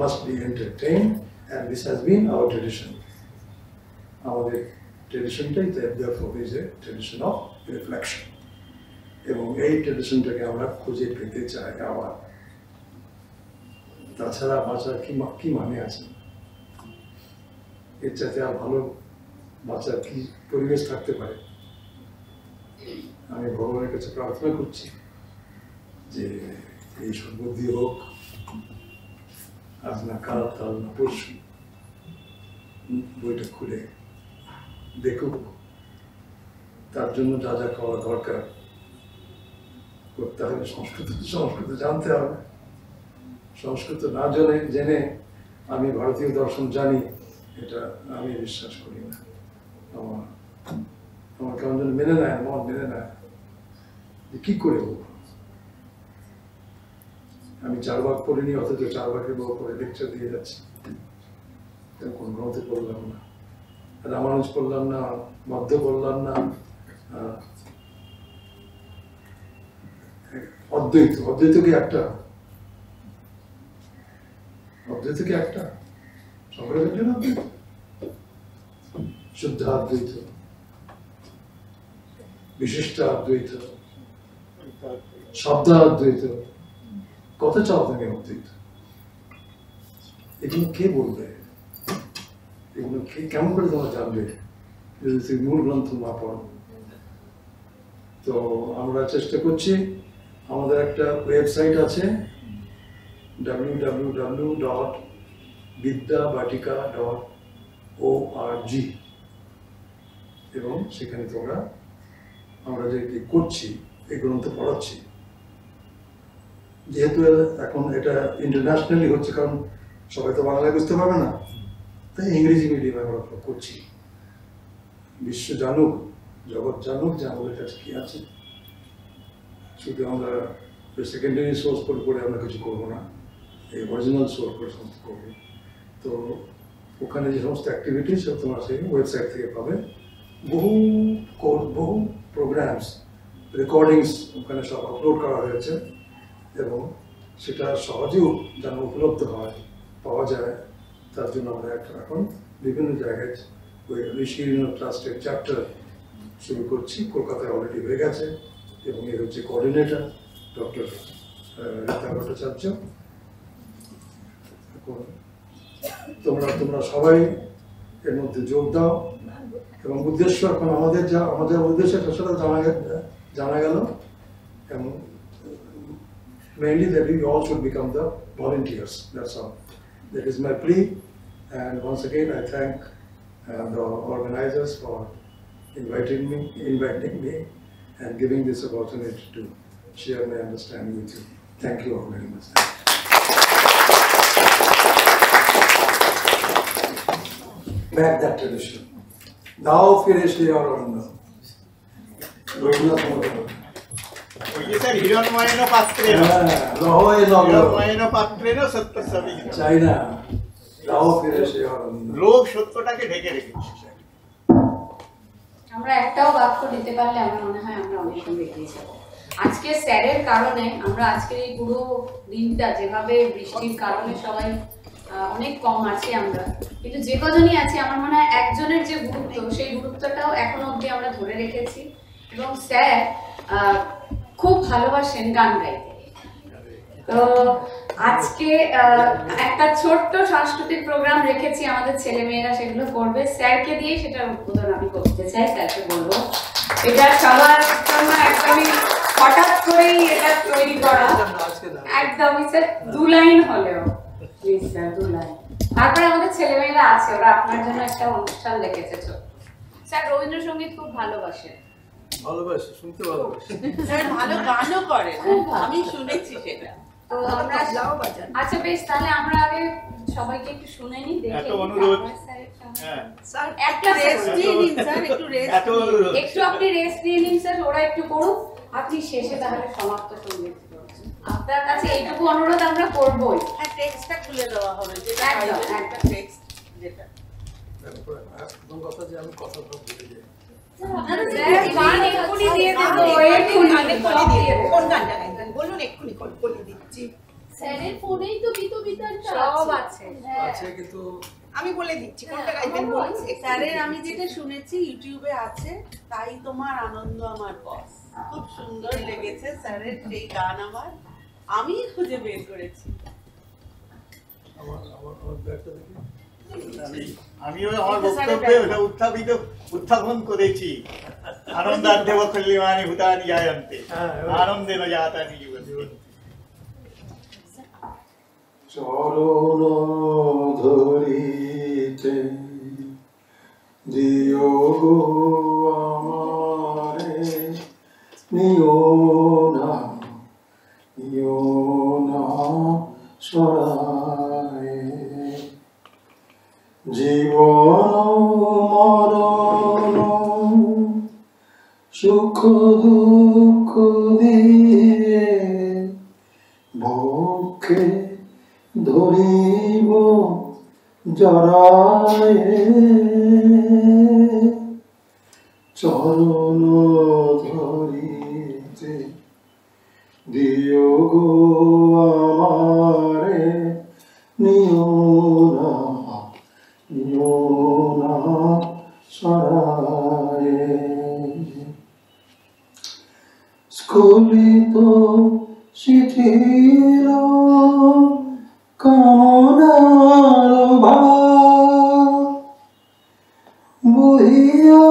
Speaker 3: must be entertained, and this has been our tradition. আমাদের ট্রেডিশনটাই therefore is a tradition of reflection, এবং এই ট্রেডিশনটাকে আমরা খুঁজে পেতে চাই আবার। তাছাড়া বাঁচার কি মানে আছে? এর চাইতে আর ভালো বাঁচার কি পরিবেশ থাকতে পারে? আমি ভগবানের কাছে প্রার্থনা করছি যে এই সদ্বুদ্ধি হোক, আজ না কাল, কাল না পরশু বইটা খুলে দেখুক। তার জন্য যা যা করা দরকার করতে হবে। সংস্কৃত জানতে হবে। সংস্কৃত না জেনে আমি ভারতীয় দর্শন জানি, এটা আমি বিশ্বাস করি না। আমার কেমন যেন মেনে নেয়, মন মেনে নেয় যে কি করে হোক। আমি 4 ভাগ পড়িনি, অথচ 4 ভাগের বউ পড়ে লেকচার দিয়ে যাচ্ছি। কোন গ্রন্থে পড়লাম না, রামানুজ পড়লাম না, মধ্য পড়লাম না, অদ্বৈত কি একটা? অদ্বৈত কি একটা? সকলের জন্য অদ্বৈত, শুদ্ধ অদ্বৈত, বিশিষ্ট অদ্বৈত, শব্দ অদ্বৈত, কত চাও তুমি অদ্বৈত? এগুলো কে বলবে? এগুলো কেমন করে তোমরা জানবে যদি তুমি মূল গ্রন্থ না পড়ো? তো আমরা চেষ্টা করছি, আমাদের একটা ওয়েবসাইট আছে www.vidyabatika.org, এবং সেখানে তোমরা আমরা যে করছি এই গ্রন্থ পড়াচ্ছি, যেহেতু এখন এটা ইন্টারন্যাশনালি হচ্ছে, কারণ সবাই তো বাংলায় বুঝতে পারবে না, তাই ইংরেজি মিডিয়ামে আমরা করছি। বিশ্ব জানুক, জগৎ জানুক যে আমাদের কাছে কি আছে। শুধু আমরা সেকেন্ডারি সোর্স করে আমরা কিছু করবো না, এই অরিজিনাল সোর্স করে সমস্ত করবো। তো ওখানে যে সমস্ত অ্যাক্টিভিটি সব তোমরা সেই ওয়েবসাইট থেকে পাবে। বহু কোর্স, বহু প্রোগ্রামস, রেকর্ডিংস ওখানে সব আপলোড করা হয়েছে, এবং সেটা সহজেও যেন উপলব্ধ হয়, পাওয়া যায়, তার জন্য আমরা এখন বিভিন্ন জায়গায় ওই ঋষি ট্রাস্টের চ্যাপ্টার শুরু করছি। কলকাতায় অলরেডি হয়ে গেছে, এবং এর হচ্ছে কোঅর্ডিনেটর ডক্টর রীতা ভট্টাচার্য। তোমরা সবাই এর মধ্যে যোগ দাও, এবং উদ্দেশ্য এখন আমাদের উদ্দেশ্য সেটা জানা গেল, এবং mainly that we all should become the volunteers. That's all. That is my plea, and once again I thank the organizers for inviting me and giving this opportunity to share my understanding with you. Thank you all very much. Back that tradition. Now finish your own.
Speaker 4: ওই যে sir হিরণময়েন পাত্রেণ, হিরণময়েন পাত্রেণ সত্য সবই
Speaker 3: চাই না, দাও ফিরে সে আনন্দ।
Speaker 4: লোক সত্যটাকে ঢেকে রেখেছে।
Speaker 5: আমরা একটাও বাক্য দিতে পারলে আমার মনে হয় আমরা অনেক দূর এগিয়ে যাব। আজকে স্যারের কারণে আমরা আজকের এই পুরো দিনটা, যেভাবে বৃষ্টির কারণে সবাই অনেক কম আছি আমরা, কিন্তু যে কজনই আছি আমার মনে হয় একজনের যে গুরুত্ব, সেই গুরুত্বটাও এখনো অবধি আমরা ধরে রেখেছি। এবং স্যার খুব ভালোবাসেন গান গাইতে। তো আজকে একটা ছোট্ট সাংস্কৃতিক প্রোগ্রাম রেখেছি, আমাদের ছেলে মেয়েরা সেগুলো করবে। স্যারকে দিয়ে সেটার উদ্বোধন আমি করতে চাই, স্যারকে বলবো। এটা সবার জন্য একদমই হঠাৎ করেই এটা তৈরি করা, একদমই স্যার 2 লাইন হলেও প্লিজ স্যার 2 লাইন। তারপরে আমাদের ছেলে মেয়েরা আছে, ওরা আপনার জন্য একটা অনুষ্ঠান লিখেছে ছোট। স্যার রবীন্দ্রসঙ্গীত খুব ভালোবাসেন,
Speaker 3: ভালোবাসে, শুনতে ভালোবাসে,
Speaker 6: স্যার ভালো গানও করে, আমি শুনেছি সেটা।
Speaker 5: তো আমরা আচ্ছা বেশ, তাহলে আমরা আগে সবাইকে একটু শুনে নিই, দেখে
Speaker 4: এত অনুরোধ।
Speaker 5: হ্যাঁ
Speaker 6: স্যার
Speaker 5: একটা
Speaker 6: রেস্ট নিয়ে নিন স্যার, একটু রেস্ট
Speaker 4: এত অনুরোধ।
Speaker 5: একটু আপনি রেস্ট নিয়ে নিন স্যার, ওরা একটু করুক, আপনি শেষে তাহলে সমাপ্ত সঙ্গীত করবেন। আপনার কাছে এইটুকু অনুরোধ আমরা করবই।
Speaker 6: হ্যাঁ টেক্সটটা খুলে দেওয়া হবে, যেটা
Speaker 5: একদম,
Speaker 6: পাইবেন,
Speaker 5: একদম।
Speaker 6: টেক্সট যেটা।
Speaker 3: প্রথম কথা যে আমি কথা ভুলে যাই।
Speaker 5: স্যার গান এক্ষুনি দিয়ে দেবো, এক্ষুনি
Speaker 6: বলে দিয়ে দেবো। কোন গানটা গাইবেন বলুন, এক্ষুনি বলে দিচ্ছি।
Speaker 1: স্যারের ফোনেই তো গীতবিতানটা
Speaker 5: সব আছে।
Speaker 3: আছে, কিন্তু
Speaker 6: আমি বলে দিচ্ছি কোনটা গাইবেন বলুন। স্যারের আমি যেটা শুনেছি ইউটিউবে আছে, তাই তোমার আনন্দ আমার বস, খুব সুন্দর লেগেছে স্যারের সেই গান। আমি খুঁজে বের করেছি।
Speaker 3: আমার ব্যাগটা দেখি।
Speaker 4: আমিও আমার বক্তব্যে ওটা উত্থাপন করেছি। আনন্দার্ধেব কল্যাণী ভূতানি জায়ন্তে, আনন্দেন জাতানি জীবন্তি।
Speaker 3: চরণ ধরিতে দিও গো আমারে, নিও না সরায়ে। জীবন মরণ সুখ দুঃখ দিয়ে ভোগে ধরিব জড়ায়ে। চরণ ধরিতে দিও গো আমারে, নিও না সরায়ে। স্খলিত শিথিল কামনার ভার, বহিয়া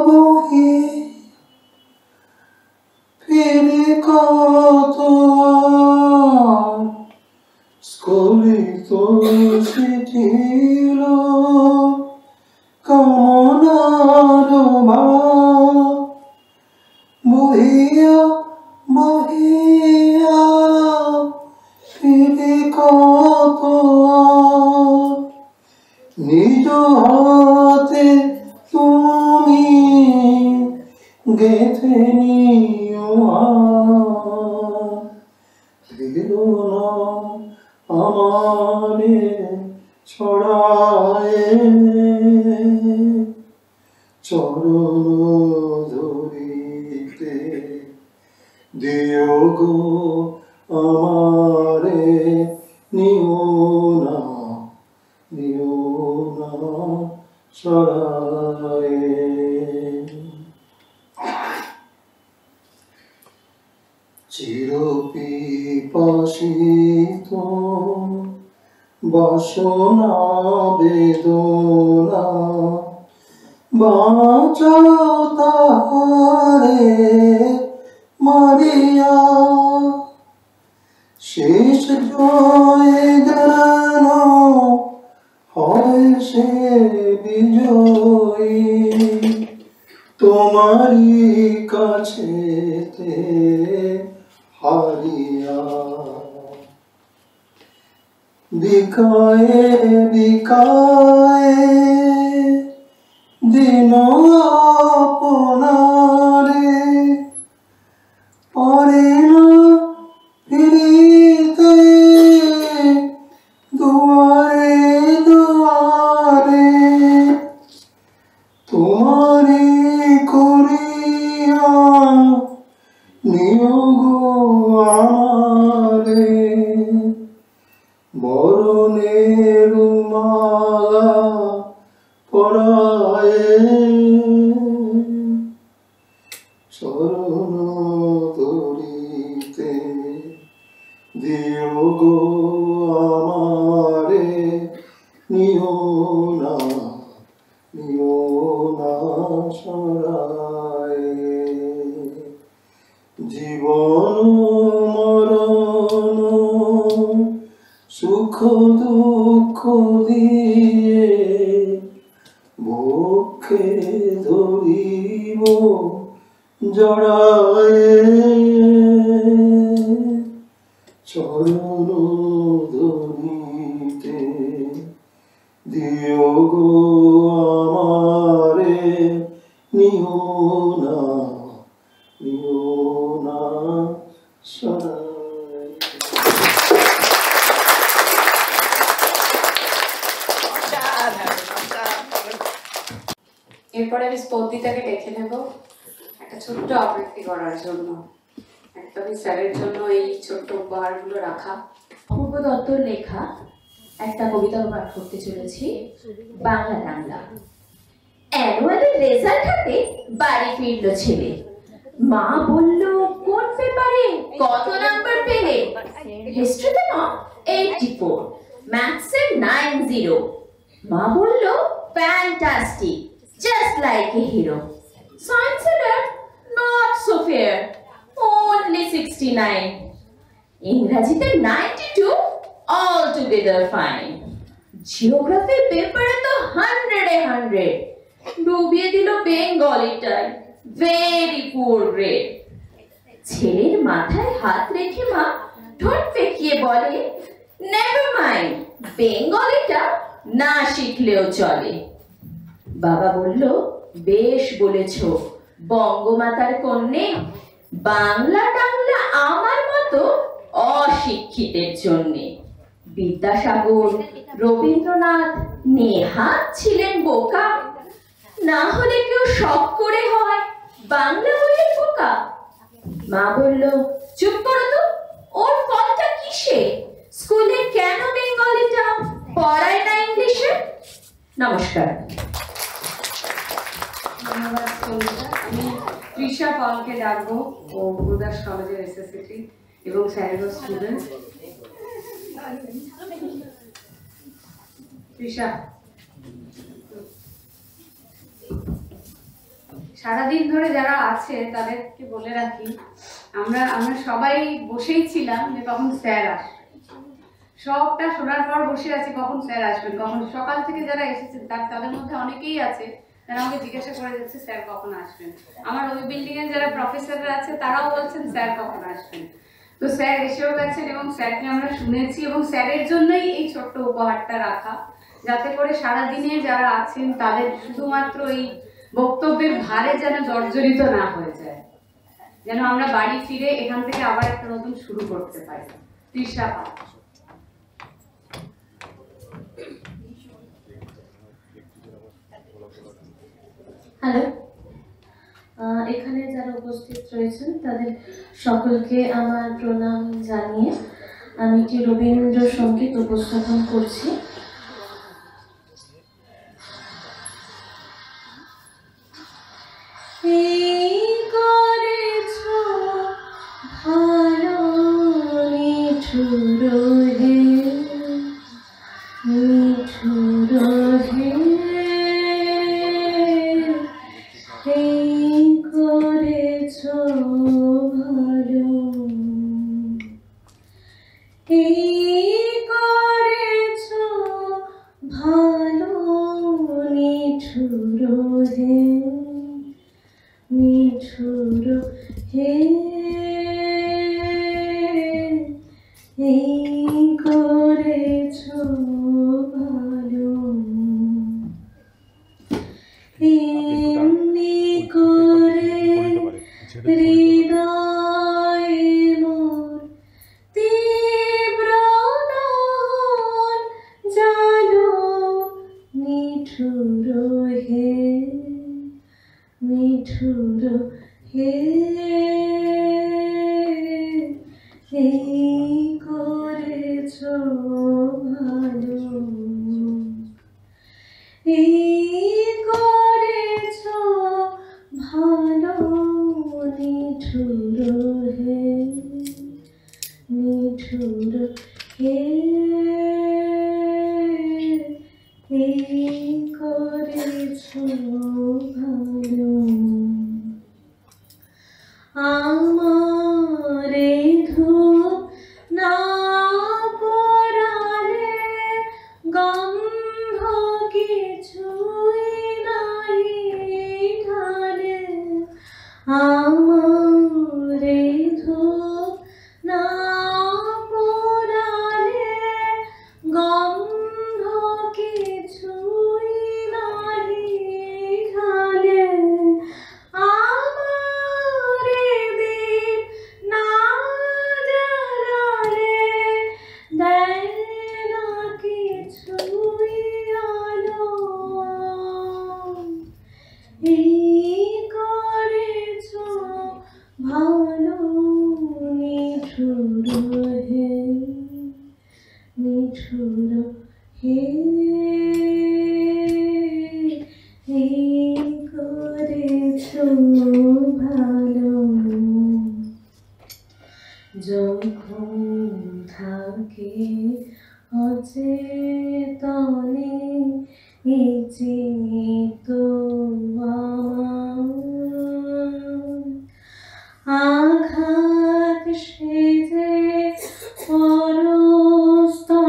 Speaker 3: বহি ফিরে কত আর। স্খলিত শিথিল কামনার ভার, বহিয়া ফিরে কত আর। নিজ হাতে তুমি গেঁথে নিও দিও না আমারে ছড়ায়ে। চরণ ধরিতে দিও গো আমারে, নিও না সরায়ে। চির পিপাসিত বাসনা বেদনা, বাঁচাও তাহারে মারিয়া। শেষ জয় যেন হয় সে বিজয়ী, তোমারই কাছেতে হারিয়া। বিকায়ে দিন আপনারে, পারে না ফিরিতে দুয়ারে দুয়ারে। তোমারি করিয়া নিও গো আমারে, মরণের মালা পরায়ে। চরণ ধরিতে দিও গো আমারে, নিও না সরায়ে। জীবন মরণ সুখ দুঃখ দিয়ে ভোগে ধরিব জড়ায়ে। চরণ ধরিতে দিও গো আমারে, নিও না সরায়ে।
Speaker 5: এরপরে আমি স্পর্ধিতাকে ডেকে নেব একটা ছোট্ট আবৃত্তি করার জন্য। একদমই স্যারের জন্য এই ছোট্ট উপহারগুলো রাখা।
Speaker 7: অপূর্ব দত্তর লেখা একটা কবিতা পাঠ করতে চলেছি, বাংলা টাংলা। অ্যানুয়ালের রেজাল্ট হাতে বাড়ি ফিরল ছেলে, মা বলল কোন পেপারে কত নাম্বার পেলে। হিস্ট্রিতে মা 84, ম্যাথসে 90। মা বলল fantastic, just like a hero. সায়েন্সে নট সো ফেয়ার, only 69। ইংরাজিতে 92, altogether fine. জিওগ্রাফি পেপারে তো 100-এ 100, ডুবিয়ে দিল বেঙ্গলিটাই, ভেরি পুয়ার গ্রেড। ছেলের মাথায় হাত রেখে মা ঠোঁট পেকিয়ে বলে, নেভার মাইন্ড, বেঙ্গলিটা না শিখলেও চলে। বাবা বলল, বেশ বলেছ বঙ্গমাতার কন্যে, বাংলা টাংলা আমার মতো অশিক্ষিতের জন্যে। বিদ্যাসাগর, রবীন্দ্রনাথ, নেহাত ছিলেন বোকা, না হলে কেউ শখ করে হয় বাংলা বইয়ের বোকা। মা বলল, চুপ করো তো, ওর ফলটা কিসে? স্কুলে কেন বেঙ্গলিটা পড়ায় না ইংলিশে? নমস্কার।
Speaker 5: ধন্যবাদ সঙ্গীতা। আমি তৃষা পালকে ডাকবো, ও গুরুদাস কলেজের এসএসসি এবং স্যারেরও স্টুডেন্ট। তৃষা, সারাদিন ধরে যারা আছে তাদেরকে বলে রাখি, আমরা সবাই বসেই ছিলাম যে কখন স্যার আসবে। সবটা শোনার পর বসে আছি কখন স্যার আসবেন, কখন। সকাল থেকে যারা এসেছেন তাদের মধ্যে অনেকেই আছে যারা আমাকে জিজ্ঞাসা করে যাচ্ছে স্যার কখন আসবেন। আমার ওই বিল্ডিং এর যারা প্রফেসররা আছে তারাও বলছেন স্যার কখন আসবেন। তো স্যার এসেও গেছেন এবং স্যারকে আমরা শুনেছি, এবং স্যারের জন্যই এই ছোট্ট উপহারটা রাখা, যাতে করে সারাদিনে যারা আছেন তাদের শুধুমাত্র এই বক্তব্যের ভারে যেন জর্জরিত না হয়ে যায়, যেন আমরা বাড়ি ফিরে এখান থেকে আবার একটা নতুন শুরু করতে পারি। তৃষা পাল।
Speaker 1: হ্যালো, এখানে যারা উপস্থিত রয়েছেন তাদের সকলকে আমার প্রণাম জানিয়ে আমি একটি রবীন্দ্রসঙ্গীত উপস্থাপন করছি।
Speaker 8: আঘাত সেজে পরস্তরে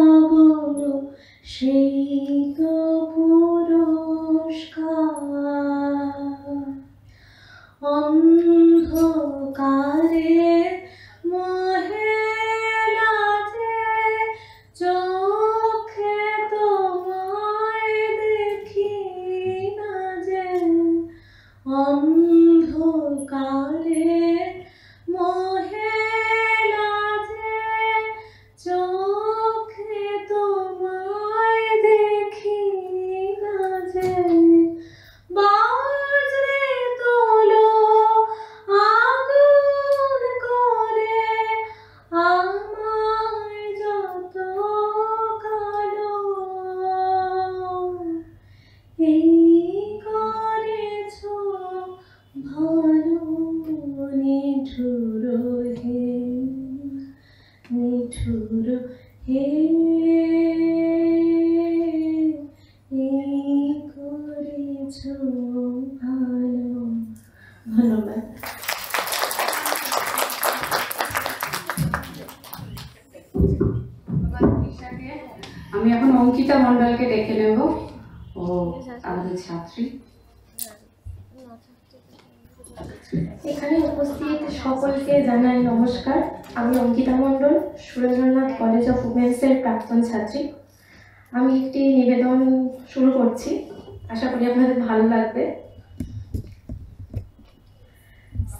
Speaker 8: অন্ধকারে মোহে লাজে চোখে তোমায় দেখি না যে, অন্ধকারে মোহে লাজে চোখে তোমায় দেখি না যে, বাজরে তোলো আগুন করে আমায় যত কালো, এই করেছ ভালো নিঠুর হে, নিঠুর হে, এই করেছ ভালো। ধন্যবাদ।
Speaker 5: আমি এখন অঙ্কিতা মণ্ডলকে ডেকে নেব, ও আমাদের ছাত্রী।
Speaker 8: এখানে উপস্থিত সকলকে জানাই নমস্কার। আমি অঙ্কিতা মণ্ডল, সুরেন্দ্রনাথ কলেজ অফ উমেন্সের প্রাক্তন ছাত্রী। আমি একটি নিবেদন শুরু করছি, আশা করি আপনাদের ভালো লাগবে।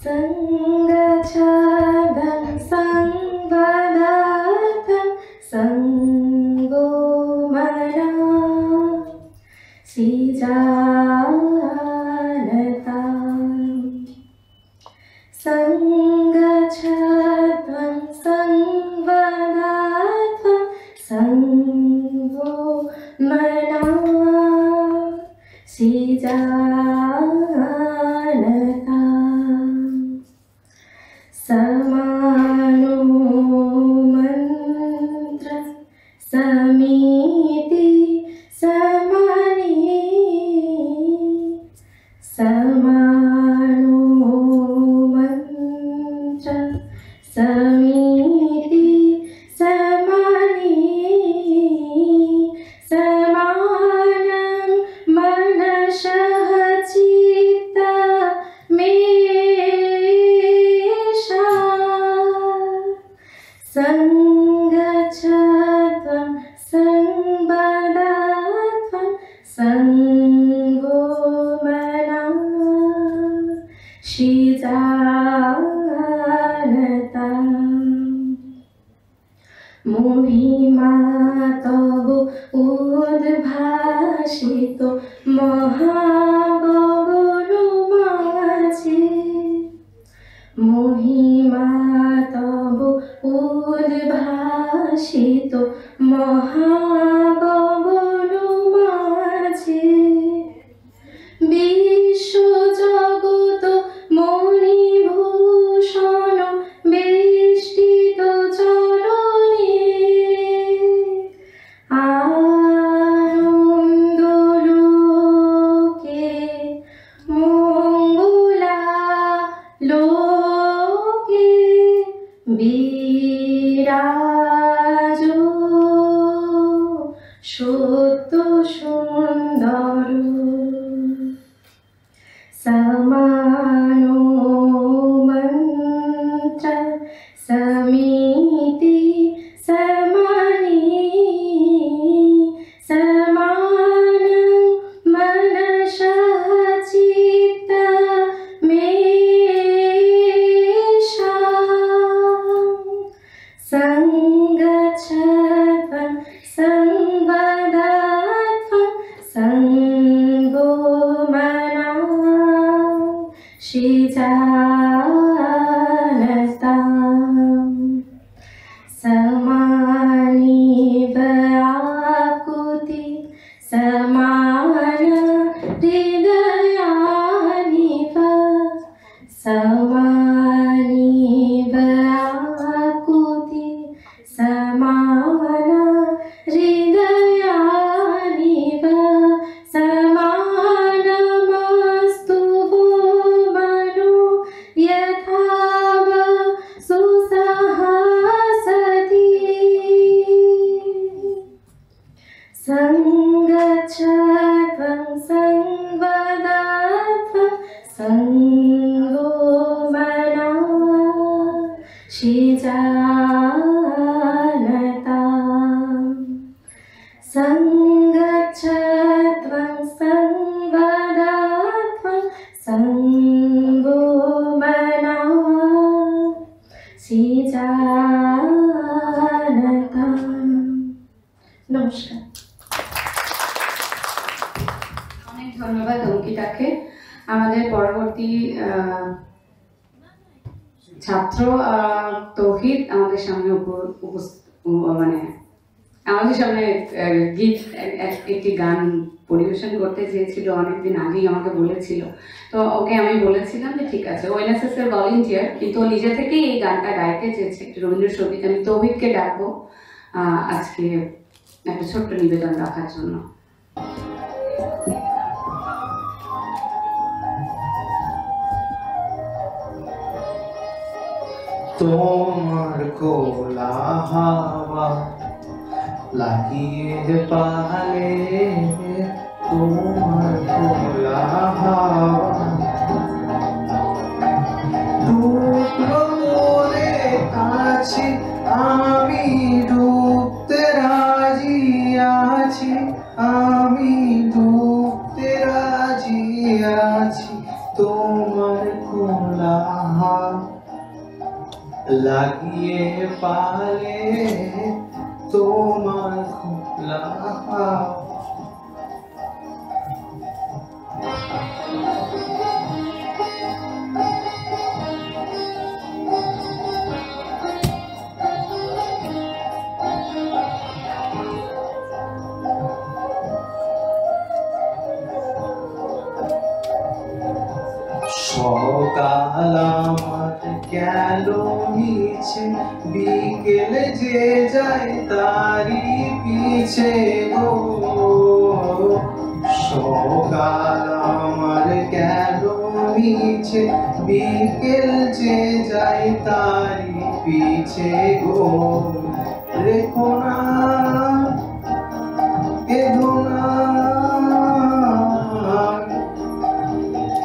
Speaker 8: সঙ্গচ্ছাদং সংবদাথং সঙ্গো মনা সিজানতাম, সঙ্গচ্ছাদং সংবদাথং সঙ্গো মনা সিজানতাম, समानो मंत्र समिति समानि, समानो मंत्र समिति समानि, समानं मनसः चित्ता मेषा, सङ्गच्छध्वं संवदाध्वं सङ्गो मना शिजानताम्, महिमा तव उद्भासित महागगनु माझे, महिमा तव उद्भासित महागगनु माझे, বিশ্বজগৎ মণিভূষণ বেষ্টিত চরণে, আনন্দলোকে মঙ্গলা লোকে বিরাজ সত্য সুন্দর, समानो मंत्र समिति समानि, समानं मनसः चित्ता मेषा, सङ्गच्छध्वं संवदाध्वं सङ्गो मना शिजानताम्, समानि व्याकुति समान हृदयानि वा, समानि व्याकुति समान हृदयानि वा, समानमस्तु वो मनो यथा वा सुसहसति, सङ्गच्छध्वं संवदाध्वं सङ्गो जानताम् सङ्गच्छत्वं संवदात्वं सङ्गो मना जानताम्। নমস্কার।
Speaker 5: অনেক ধন্যবাদ অঙ্কিতাকে। আমাদের পরবর্তী ছাত্র তৌহিদ আমাদের সামনে মানে আমাদের সামনে গীত একটি গান পরিবেশন করতে চেয়েছিল, অনেকদিন আগেই আমাকে বলেছিল। তো ওকে আমি বলেছিলাম যে ঠিক আছে, ও এনএসএস এর ভলেন্টিয়ার, কিন্তু ও নিজে থেকেই এই গানটা গাইতে চেয়েছে, একটি রবীন্দ্রসঙ্গীত। আমি তৌহিদকে ডাকবো আজকে একটা ছোট্ট নিবেদন রাখার জন্য।
Speaker 9: তোমার খোলা হাওয়া লাগিয়ে পালে, তোমার খোলা হাওয়া টুকরো করে কাছে আমি ডুবতে রাজি আছি, আমি ডুবতে রাজি আছি। তোমার খোলা হাওয়া লাগিয়ে পালে, তোমার খোলা সকাল আমার গেল মিছে, বিকেল যে যায় তারি পিছে গো। সকাল আমার গেল মিছে, বিকেল যে যায় তারি পিছে গো। রেখো না কেঁদো না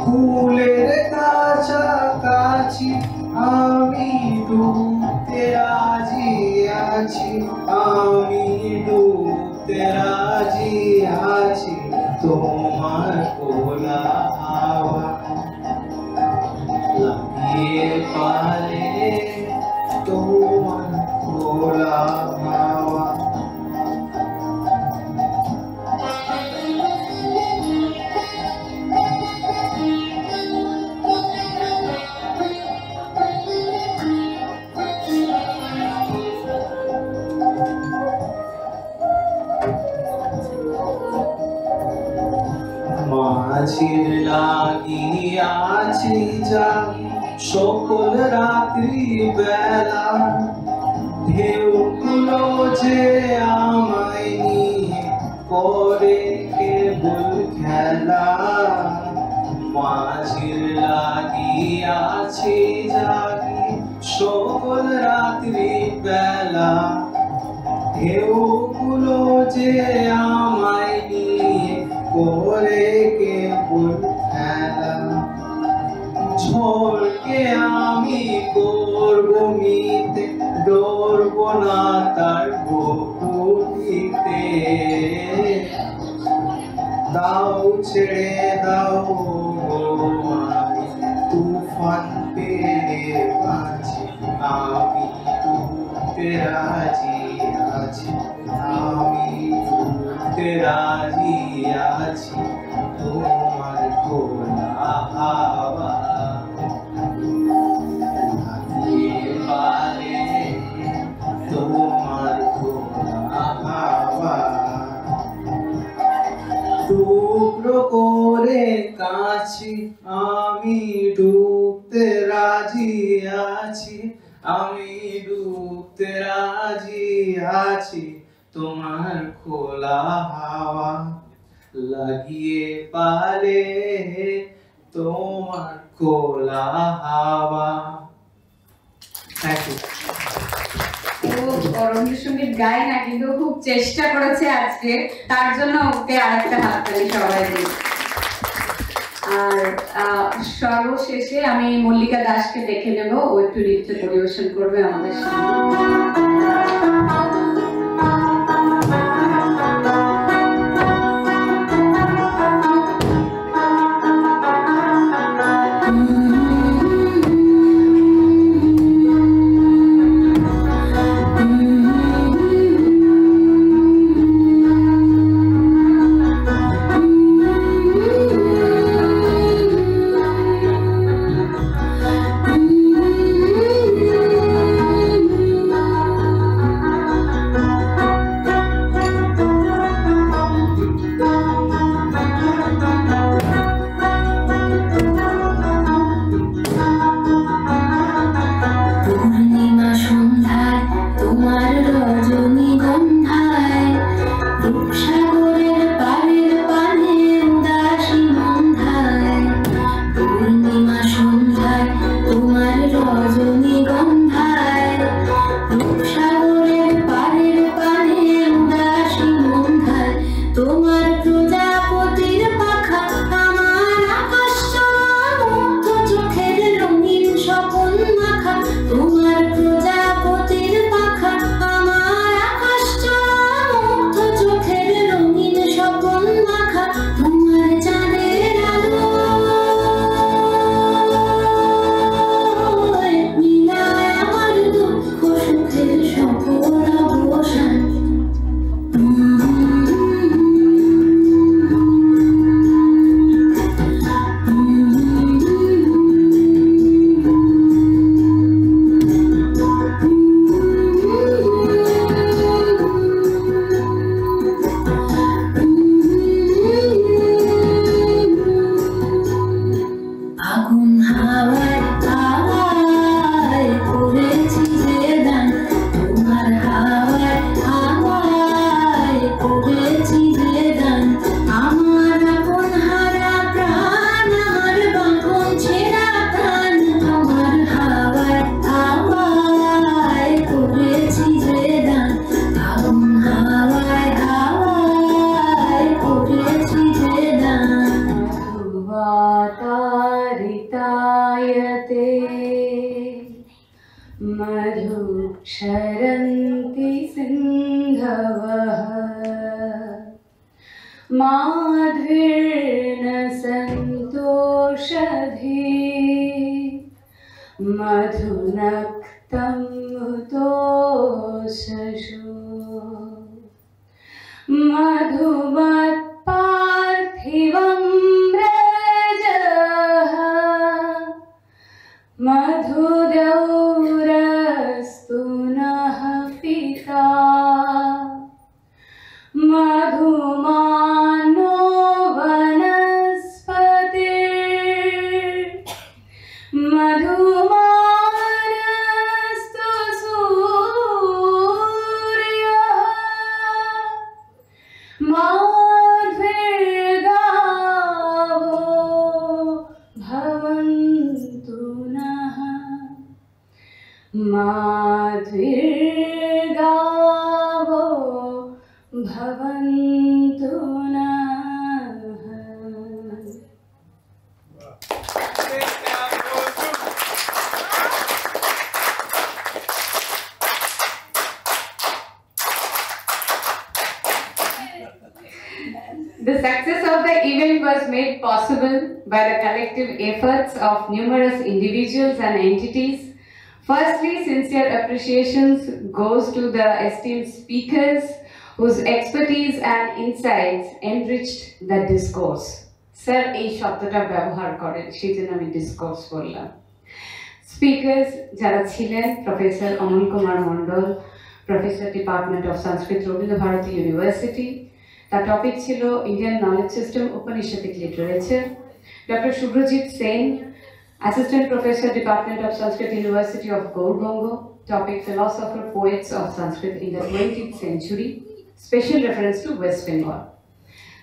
Speaker 9: ফুলের কাছাকাছি, আমি ডুবতে রাজি আছি, আমি ডুবতে রাজি আছি। তোমার খোলা হাওয়া লাগিয়ে পালে, তোমার খোলা হাওয়া মাঝির লাগিয়াছি জাগি সকল রাত্রি বেলা, ঢেউগুলো যে আমায় নিয়ে করে কেবল খেলা। মাঝির লাগিয়াছি জাগি সকল রাত্রি বেলা, ঢেউগুলো যে আমায় নিয়ে করে কেবল খেলা। ঝড়কে আমি করব মিতে, ডরব না তার গভীরে। দাও ছেড়ে দাও আমি তুফান পেয়ে বাঁচি, আমি ডুবতে রাজি আছি, আমি ডুবতে রাজি আছি। তোমার খোলা হাওয়া লাগিয়ে পালে, তোমার খোলা হাওয়া টুকরো করে কাছে আমি ডুবতে রাজি আছি, আমি ডুবতে রাজি আছি। তোমার খোলা হাওয়া লাগিয়ে পালে, তোমার খোলা হাওয়া। Thank you.
Speaker 5: ও রবীন্দ্রসঙ্গীত গায় না, কিন্তু খুব চেষ্টা করেছে আজকে, তার জন্য ওকে আরেকটা হাততালি সবাই দিই। আর সর্বশেষে আমি মল্লিকা দাসকে দেখে নেব, ও একটু নৃত্য পরিবেশন করবে আমাদের সামনে।
Speaker 10: क्षरन्ति सिन्धवः माध्वीर्न सन्तोषधी मधुनक्तं मुतोषशो मधुमत्पार्थिवं व्रजः मधुदौरस्तु नः पिता मधुमानो वनस्पतिर् मधुमानस्तु सूर्यः माध्वीर्गावो भवन्तु नः माध्वीर्गावो भवन्तु नः।
Speaker 5: The success of the event was made possible by the collective efforts of numerous individuals and entities. Firstly, sincere appreciations goes to the esteemed speakers whose expertise and insights enriched the discourse. Sir, এই শব্দটা ব্যবহার করেন, সেজন্য আমি discourse বললাম। Speakers যারা ছিলেন, professor Amal Kumar Mondal, professor department of Sanskrit, Rabindra Bharati university. তার টপিক ছিল Indian knowledge system, Upanishadic literature. Doctor Subhrajit Sen, Assistant Professor, Department of Sanskrit, University of Gaur-Bongo. Topic: Philosopher, Poets of Sanskrit in the 20th Century. Special reference to West Bengal.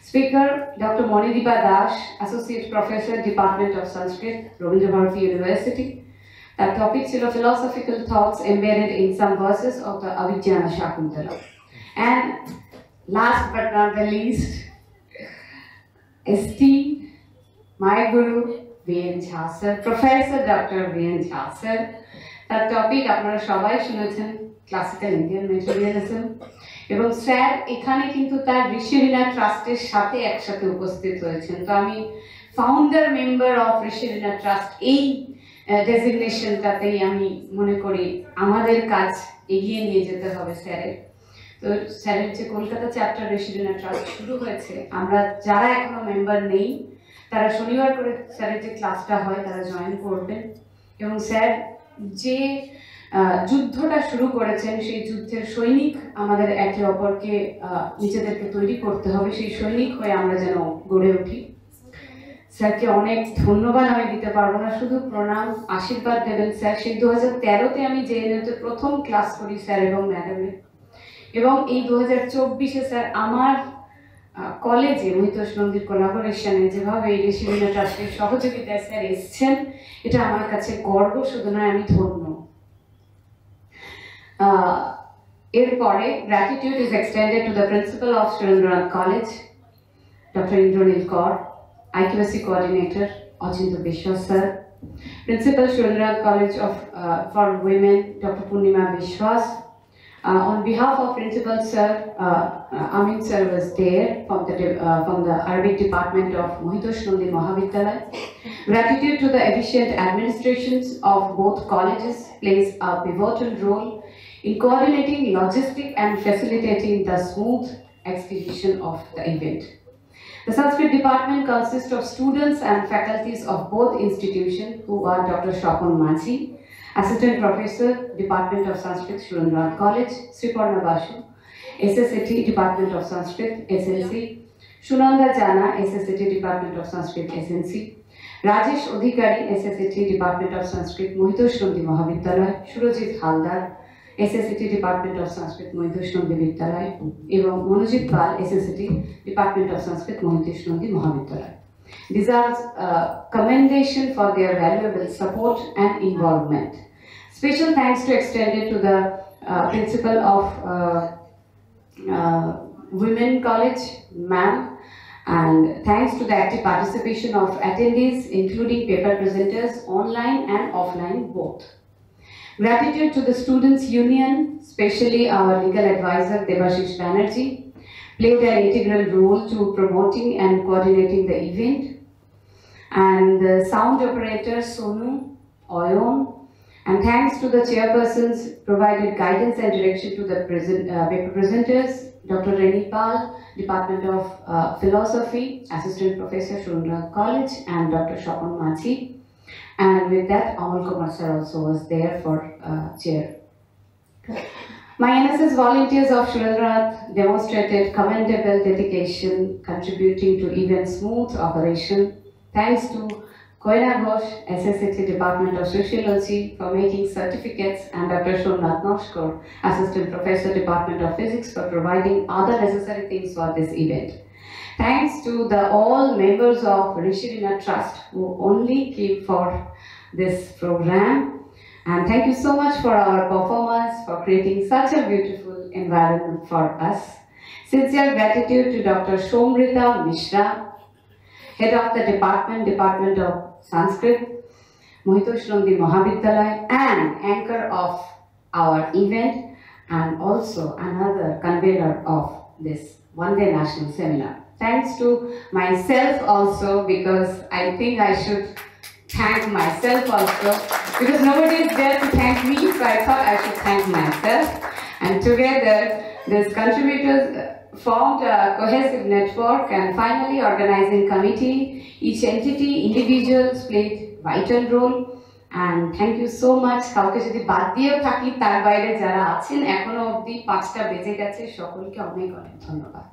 Speaker 5: Speaker: Dr. Monideepa Das, Associate Professor, Department of Sanskrit, Rabindra Bharati University. That topic is philosophical thoughts embedded in some verses of the Abhijnana Shakuntala. And last but not the least, esteemed my Guru, VN Jha sir, Professor Dr. VN Jha sir. তার topic আপনারা সবাই শুনেছেন, classical Indian materialism. এবং sir এখানে কিন্তু তার ঋষিরীনা ট্রাস্টের সাথে একসাথে উপস্থিত হয়েছেন। তো আমি ফাউন্ডার মেম্বার অফ ঋষিরীনা ট্রাস্ট, এই ডেজিগনেশনটাতেই আমি মনে করি আমাদের কাজ এগিয়ে নিয়ে যেতে হবে স্যারের। তো স্যারের যে কলকাতা চ্যাপ্টার ঋষিরীনা ট্রাস্ট শুরু হয়েছে, আমরা যারা এখনো মেম্বার নেই তারা শনিবার করে স্যারের যে ক্লাসটা হয় তারা জয়েন করবেন। এবং স্যার যে যুদ্ধটা শুরু করেছেন, সেই যুদ্ধের সৈনিক আমাদের একে অপরকে নিজেদেরকে তৈরি করতে হবে, সেই সৈনিক হয়ে আমরা যেন গড়ে উঠি। স্যারকে অনেক ধন্যবাদ আমি দিতে পারবো না, শুধু প্রণাম আশীর্বাদ দেবেন স্যার। সেই 2013-তে আমি জেএনইউতে প্রথম ক্লাস করি স্যার এবং ম্যাডামের, এবং এই 2024-এ স্যার আমার কলেজে মহিতোষ নন্দীর কোলাবোরেশনে যেভাবে এই ঋষিরীনা ট্রাস্টের সহযোগিতায় স্যার এসছেন, এটা আমার কাছে গর্ব, শুধু নয় আমি ধন্য। এরপরে gratitude is extended to the principal of Surendranath College, Dr. Indranil Kaur, IQSC coordinator Achinto Bishwas sir, principal Surendranath College of for Women Dr. Purnima Bishwas. On behalf of principal sir, Amit sir was there from the Arabic department of Mohitosh Nandi Mahavidyalaya. Gratitude to the efficient administrations of both colleges plays a pivotal role in coordinating logistics and facilitating the smooth execution of the event. The Sanskrit department consists of students and faculties of both institutions, who are Dr. Shapon Machi, Assistant Professor, Department of Sanskrit, Surendranath College, Sriparna Basu, SSAT, Department of Sanskrit, SNC, Shunanda Jana, SSAT, Department of Sanskrit, SNC, Rajesh Odhikari, SSAT, Department of Sanskrit, Mohitosh Nandi Mahavidyalaya, Surojit Haldar, SSAT, Department of Sanskrit, Mohitosh Nandi Vidyalaya, এবং Monojit Pal, SSAT, Department of Sanskrit, Mohitosh Nandi Mahavidyalaya. Deserves commendation for their valuable support and involvement. Special thanks to extended to the principal of Women College, ma'am, and thanks to the active participation of attendees, including paper presenters, online and offline both. Gratitude to the Students' Union, especially our legal advisor Debashish Banerjee, played an integral role to promoting and coordinating the event. And the sound operator Sonu, Oyon, and thanks to the chairpersons provided guidance and direction to the paper presenters, Dr. Reni Pal, Department of Philosophy, Assistant Professor, Surendranath College, and Dr. Shapon Machi. And with that, Amal Kumar sir also was there for chair. My NSS volunteers of Surendranath demonstrated commendable dedication, contributing to even smooth operation. Thanks to Koina Ghosh, SSAT Department of Sociology, for making certificates, and Dr. Shomnath Noshkor, Assistant Professor, Department of Physics, for providing other necessary things for this event. Thanks to all members of ঋষিরীনা Trust who only came for this program. And thank you so much for our performers for creating such a beautiful environment for us. Sincere gratitude to Dr. Shomrita Mishra, Head of the Department of Sanskrit, Mohitosh Nandi Mahavidyalaya, and anchor of our event, and also another convener of this one-day national seminar. Thanks to myself also, because I think I should thank myself also, because nobody is there to thank me, so I thought I should thank myself. And together, these contributors formed a cohesive network and finally organizing committee. Each entity, individuals played vital role. And thank you so much. কাউকে যদি বাদ দিয়েও থাকি, তার বাইরে যারা আছেন এখনো অবধি 5টা বেজে গেছে, সকলকে অনেক অনেক ধন্যবাদ।